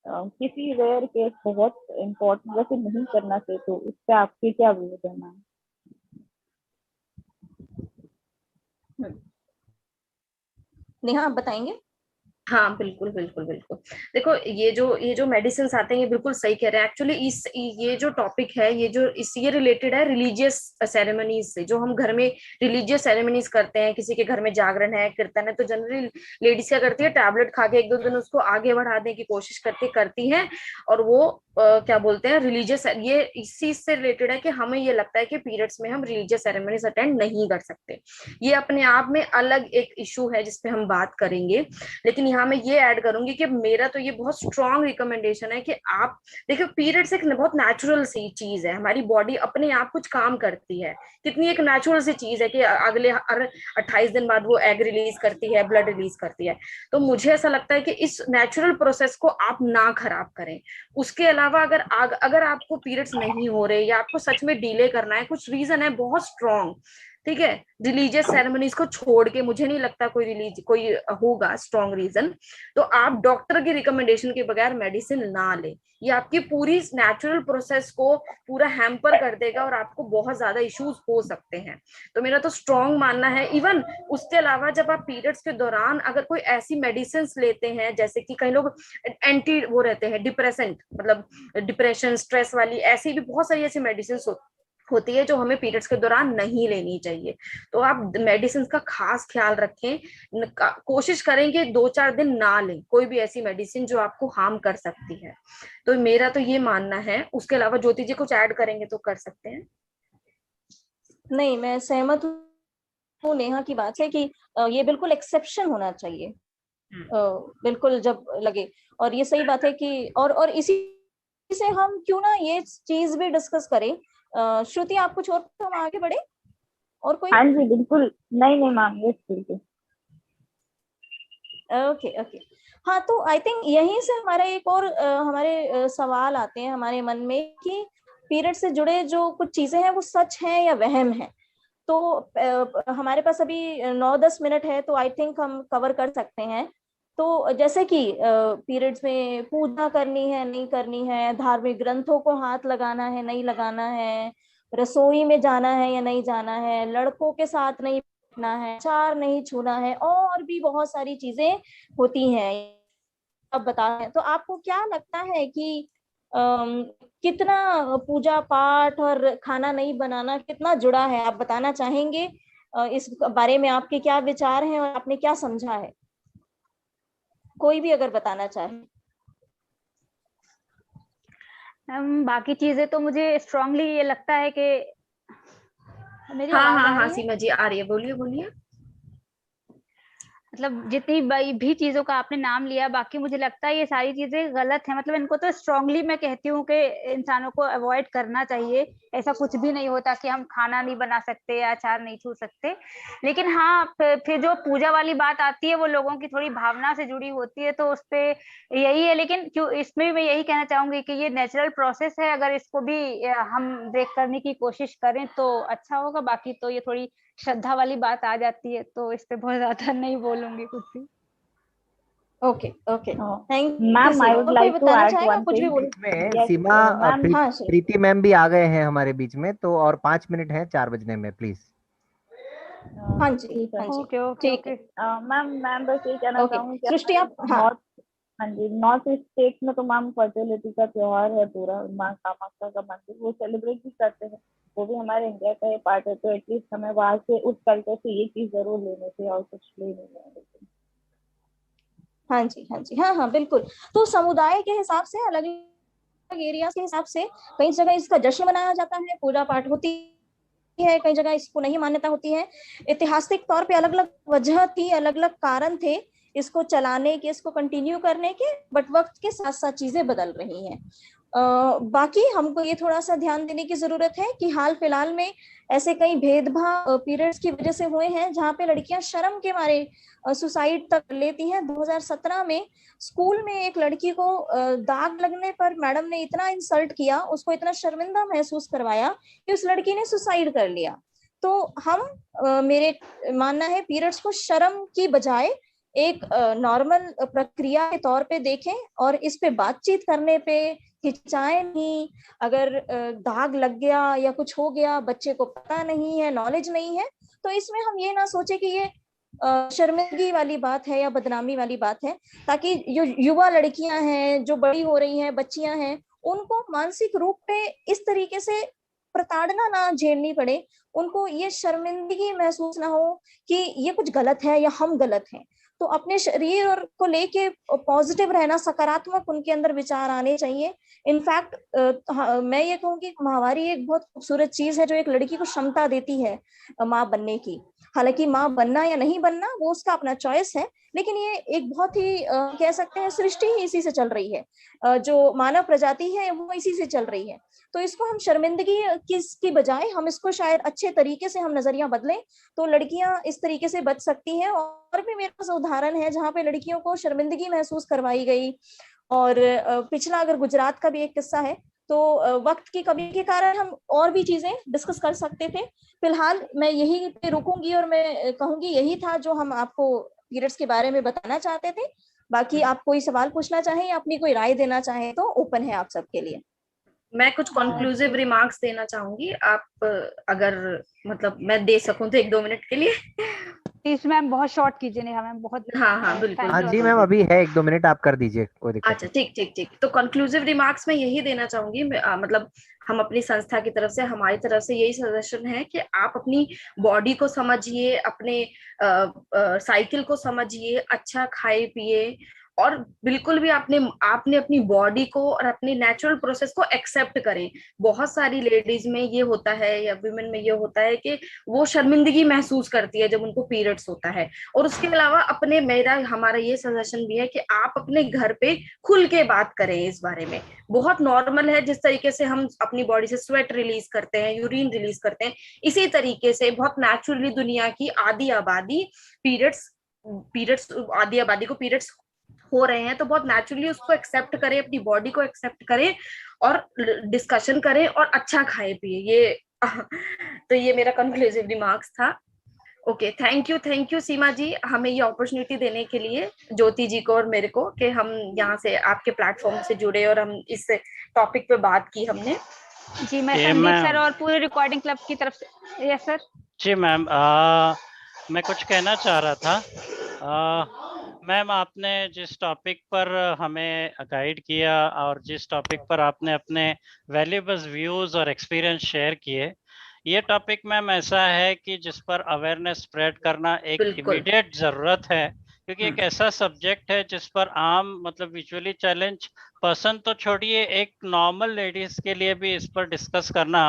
किसी रेयर केस बहुत इम्पोर्टेंट वैसे नहीं करना चाहिए। तो इस पे आपके क्या व्यूज है मैम? नेहा आप बताएंगे? हाँ, बिल्कुल बिल्कुल बिल्कुल। देखो, ये जो मेडिसिन आते हैं, ये बिल्कुल सही कह रहे हैं। एक्चुअली ये जो टॉपिक है, ये रिलेटेड है रिलीजियस सेरेमनीज से। जो हम घर में रिलीजियस सेरेमनीज करते हैं, किसी के घर में जागरण है, कीर्तन है, तो जनरली लेडीज क्या करती है, टैबलेट खा के 1-2 दिन उसको आगे बढ़ाने की कोशिश करती हैं। और वो क्या बोलते हैं, रिलीजियस, ये इस चीज से रिलेटेड है कि हमें ये लगता है कि पीरियड्स में हम रिलीजियस सेरेमनीज अटेंड नहीं कर सकते। ये अपने आप में अलग एक इशू है जिसपे हम बात करेंगे। लेकिन यहाँ मैं ये ऐड करूंगी कि मेरा तो ये बहुत स्ट्रॉन्ग रिकमेंडेशन है कि आप देखो, पीरियड्स एक बहुत नेचुरल सी चीज है, हमारी बॉडी अपने आप कुछ काम करती है। कितनी एक नेचुरल सी चीज है कि अगले 28 दिन बाद वो एग रिलीज करती है, ब्लड रिलीज करती है। तो मुझे ऐसा लगता है कि इस नेचुरल प्रोसेस को आप ना खराब करें। उसके अलावा अगर आपको पीरियड्स नहीं हो रहे, या आपको सच में डिले करना है, कुछ रीजन है बहुत स्ट्रॉन्ग, ठीक है, रिलीजियस सेरेमनीज को छोड़ के मुझे नहीं लगता कोई होगा स्ट्रॉन्ग रीजन, तो आप डॉक्टर की रिकमेंडेशन के बगैर मेडिसिन ना लें। ये आपकी पूरी नेचुरल प्रोसेस को पूरा हैम्पर कर देगा, और आपको बहुत ज्यादा इश्यूज हो सकते हैं। तो मेरा तो स्ट्रॉन्ग मानना है। इवन उसके अलावा जब आप पीरियड्स के दौरान अगर कोई ऐसी मेडिसिन लेते हैं, जैसे कि कई लोग एंटी वो रहते हैं, डिप्रेसेंट, मतलब डिप्रेशन, स्ट्रेस वाली, ऐसी भी बहुत सारी ऐसी मेडिसिन होती है जो हमें पीरियड्स के दौरान नहीं लेनी चाहिए। तो आप मेडिसिन का खास ख्याल रखें, कोशिश करें कि 2-4 दिन ना लें कोई भी ऐसी मेडिसिन जो आपको हार्म कर सकती है। तो मेरा तो ये मानना है। उसके अलावा ज्योति जी कुछ ऐड करेंगे तो कर सकते हैं। नहीं, मैं सहमत हूँ नेहा की बात से कि ये बिल्कुल एक्सेप्शन होना चाहिए। बिल्कुल जब लगे। और ये सही बात है कि और इसी से हम क्यों ना ये चीज भी डिस्कस करें। श्रुति आप कुछ और, तो हम आगे बढ़े। और कोई? हाँ जी बिल्कुल, नहीं नहीं मैम, यस बिल्कुल। Okay okay. हाँ, तो आई थिंक यहीं से हमारा एक और हमारे सवाल आते हैं हमारे मन में कि पीरियड से जुड़े जो कुछ चीजें हैं वो सच हैं या वहम है। तो हमारे पास अभी 9-10 मिनट है, तो आई थिंक हम कवर कर सकते हैं। तो जैसे कि पीरियड्स में पूजा करनी है नहीं करनी है, धार्मिक ग्रंथों को हाथ लगाना है नहीं लगाना है, रसोई में जाना है या नहीं जाना है, लड़कों के साथ नहीं बैठना है, चार नहीं छूना है, और भी बहुत सारी चीजें होती हैं। अब बता रहे हैं, तो आपको क्या लगता है कि कितना पूजा पाठ और खाना नहीं बनाना कितना जुड़ा है? आप बताना चाहेंगे इस बारे में आपके क्या विचार हैं और आपने क्या समझा है? कोई भी अगर बताना चाहे। बाकी चीजें तो मुझे स्ट्रांगली ये लगता है कि मेरी हाँ आवाज हाँ आ हाँ रही है? सीमा जी आ रही है, बोलिए बोलिए। मतलब जितनी भी चीजों का आपने नाम लिया, बाकी मुझे लगता है ये सारी चीजें गलत है। मतलब इनको तो स्ट्रांगली मैं कहती हूँ कि इंसानों को अवॉइड करना चाहिए। ऐसा कुछ भी नहीं होता कि हम खाना नहीं बना सकते या अचार नहीं छू सकते। लेकिन हाँ, फिर जो पूजा वाली बात आती है वो लोगों की थोड़ी भावना से जुड़ी होती है, तो उस पे यही है। लेकिन क्यों, इसमें मैं यही कहना चाहूंगी कि ये नेचुरल प्रोसेस है, अगर इसको भी हम देख करने की कोशिश करें तो अच्छा होगा। बाकी तो ये थोड़ी श्रद्धा वाली बात आ जाती है, तो इस पे बहुत ज्यादा नहीं बोलूंगी कुछ भी। Okay okay, thank ma'am I you. Would और कोई लाइक टू बताना ऐड चाहेगा? वन कुछ भी थिंग। बोल। में सीमा मैम हाँ श्री। प्रीति मैम भी आ गए हैं हमारे बीच में, तो और 5 मिनट हैं 4 बजने में, प्लीज। हाँ जी ठीक है। हाँ जी, ओके ओके ठीक है। ओके। मैम मैं बस ये कहना ओके चाहूंगी सृष्टि आप। हाँ नॉर्थ, हाँ जी, नॉर्थ ईस्ट स्टेट में तो मैम फर्टिलिटी का त्योहार है पूरा, माँ कामाख्या का मंदिर, वो सेलिब्रेट भी करते हैं, वो भी हमारे इंडिया का ही पार्ट है। तो एटलीस्ट हमें वहाँ से उस कल्चर से ये चीज जरूर लेने से, और कुछ ले नहीं है। हाँ जी हाँ जी, हाँ हाँ बिल्कुल। तो समुदाय के हिसाब से, अलग अलग एरिया के हिसाब से कई जगह इसका जश्न मनाया जाता है, पूजा पाठ होती है, कई जगह इसको नहीं मान्यता होती है। ऐतिहासिक तौर पे अलग अलग वजह थी, अलग अलग कारण थे इसको चलाने के, इसको कंटिन्यू करने के, बट वक्त के साथ साथ चीजें बदल रही हैं। बाकी हमको ये थोड़ा सा ध्यान देने की जरूरत है कि हाल फिलहाल में ऐसे कई भेदभाव पीरियड्स की वजह से हुए हैं जहाँ पे लड़कियां शर्म के मारे सुसाइड तक लेती हैं। 2017 में स्कूल में एक लड़की को दाग लगने पर मैडम ने इतना इंसल्ट किया, उसको इतना शर्मिंदा महसूस करवाया कि उस लड़की ने सुसाइड कर लिया। तो हम मेरे मानना है पीरियड्स को शर्म की बजाय एक नॉर्मल प्रक्रिया के तौर पे देखें, और इस पे बातचीत करने पे हिचकिचाएं नहीं। अगर दाग लग गया या कुछ हो गया, बच्चे को पता नहीं है, नॉलेज नहीं है, तो इसमें हम ये ना सोचे कि ये शर्मिंदगी वाली बात है या बदनामी वाली बात है, ताकि जो युवा लड़कियां हैं, जो बड़ी हो रही हैं, बच्चियां हैं, उनको मानसिक रूप पे इस तरीके से प्रताड़ना ना झेलनी पड़े, उनको ये शर्मिंदगी महसूस ना हो कि ये कुछ गलत है या हम गलत हैं। तो अपने शरीर और को लेके पॉजिटिव रहना, सकारात्मक उनके अंदर विचार आने चाहिए। इनफैक्ट मैं ये कहूँगी माहवारी एक बहुत खूबसूरत चीज है जो एक लड़की को क्षमता देती है माँ बनने की। हालांकि माँ बनना या नहीं बनना वो उसका अपना चॉइस है, लेकिन ये एक बहुत ही कह सकते हैं सृष्टि ही इसी से चल रही है, जो मानव प्रजाति है वो इसी से चल रही है। तो इसको हम शर्मिंदगी की बजाय हम इसको शायद अच्छे तरीके से हम नजरिया बदलें, तो लड़कियां इस तरीके से बच सकती हैं। और भी मेरे पास उदाहरण है जहाँ पे लड़कियों को शर्मिंदगी महसूस करवाई गई। और पिछला अगर गुजरात का भी एक किस्सा है, तो वक्त की कमी के कारण हम और भी चीजें डिस्कस कर सकते थे। फिलहाल मैं यही पे रुकूंगी और मैं कहूंगी यही था जो हम आपको पीरियड्स के बारे में बताना चाहते थे। बाकी आप कोई सवाल पूछना चाहें या अपनी कोई राय देना चाहें तो ओपन है आप सबके लिए। मैं कुछ कंक्लूसिव रिमार्क्स देना चाहूंगी, आप अगर मतलब मैं दे सकूं तो 1-2 मिनट के लिए। प्लीज मैम बहुत शॉर्ट कीजिए। नेहा मैम बहुत। हाँ हाँ बिल्कुल। हाँ जी मैम, अभी है 1-2 मिनट, आप कर दीजिए, कोई दिक्कत अच्छा ठीक ठीक ठीक। तो कंक्लूसिव रिमार्क्स में यही देना चाहूंगी, मतलब हम अपनी संस्था की तरफ से, हमारी तरफ से यही सजेशन है कि आप अपनी बॉडी को समझिए, अपने साइकिल को समझिए, अच्छा खाए पिए, और बिल्कुल भी आपने अपनी बॉडी को और अपनी नेचुरल प्रोसेस को एक्सेप्ट करें। बहुत सारी लेडीज में ये होता है या वुमेन में ये होता है कि वो शर्मिंदगी महसूस करती है जब उनको पीरियड्स होता है। और उसके अलावा हमारा ये सजेशन भी है कि आप अपने घर पे खुल के बात करें इस बारे में। बहुत नॉर्मल है, जिस तरीके से हम अपनी बॉडी से स्वेट रिलीज करते हैं, यूरिन रिलीज करते हैं, इसी तरीके से बहुत नेचुरली दुनिया की आधी आबादी को पीरियड्स हो रहे हैं, तो बहुत नेचुरली उसको एक्सेप्ट करें, अपनी बॉडी को एक्सेप्ट करें और डिस्कशन करें और अच्छा खाए पिए। ये तो ये मेरा कंक्लूसिव रिमार्क्स था। ओके, थैंक यू सीमा जी, हमें ये अपॉर्चुनिटी देने के लिए, ज्योति जी को और मेरे को, कि हम यहाँ से आपके प्लेटफॉर्म से जुड़े और हम इस टॉपिक पे बात की हमने। जी, मैं संदीप सर और पूरे रिकॉर्डिंग क्लब की तरफ से। Yes sir. जी मैम, मैं कुछ कहना चाह रहा था। मैम, आपने जिस टॉपिक पर हमें गाइड किया और जिस टॉपिक पर आपने अपने वैल्यूएबल व्यूज और एक्सपीरियंस शेयर किए, ये टॉपिक मैम ऐसा है कि जिस पर अवेयरनेस स्प्रेड करना एक इमीडिएट जरूरत है, क्योंकि एक ऐसा सब्जेक्ट है जिस पर आम मतलब विजुअली चैलेंज पर्सन तो छोड़िए, एक नॉर्मल लेडीज के लिए भी इस पर डिस्कस करना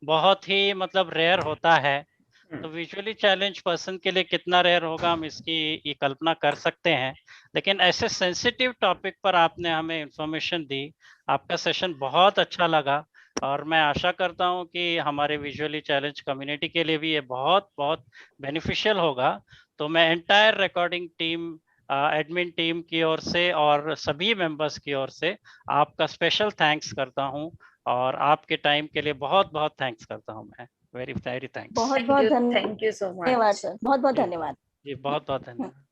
बहुत ही मतलब रेयर होता है। तो विजुअली चैलेंज पर्सन के लिए कितना रेयर होगा हम इसकी ये कल्पना कर सकते हैं। लेकिन ऐसे सेंसिटिव टॉपिक पर आपने हमें इंफॉर्मेशन दी। आपका सेशन बहुत अच्छा लगा और मैं आशा करता हूं कि हमारे विजुअली चैलेंज कम्युनिटी के लिए भी ये बहुत बहुत बेनिफिशियल होगा। तो मैं entire recording team, admin team की ओर से और सभी मेंबर्स की ओर से आपका स्पेशल थैंक्स करता हूं और आपके टाइम के लिए बहुत बहुत थैंक्स करता हूं मैं। Very thanks. बहुत बहुत थैंक यू सो मच। धन्यवाद सर, बहुत बहुत धन्यवाद। जी, बहुत बहुत धन्यवाद।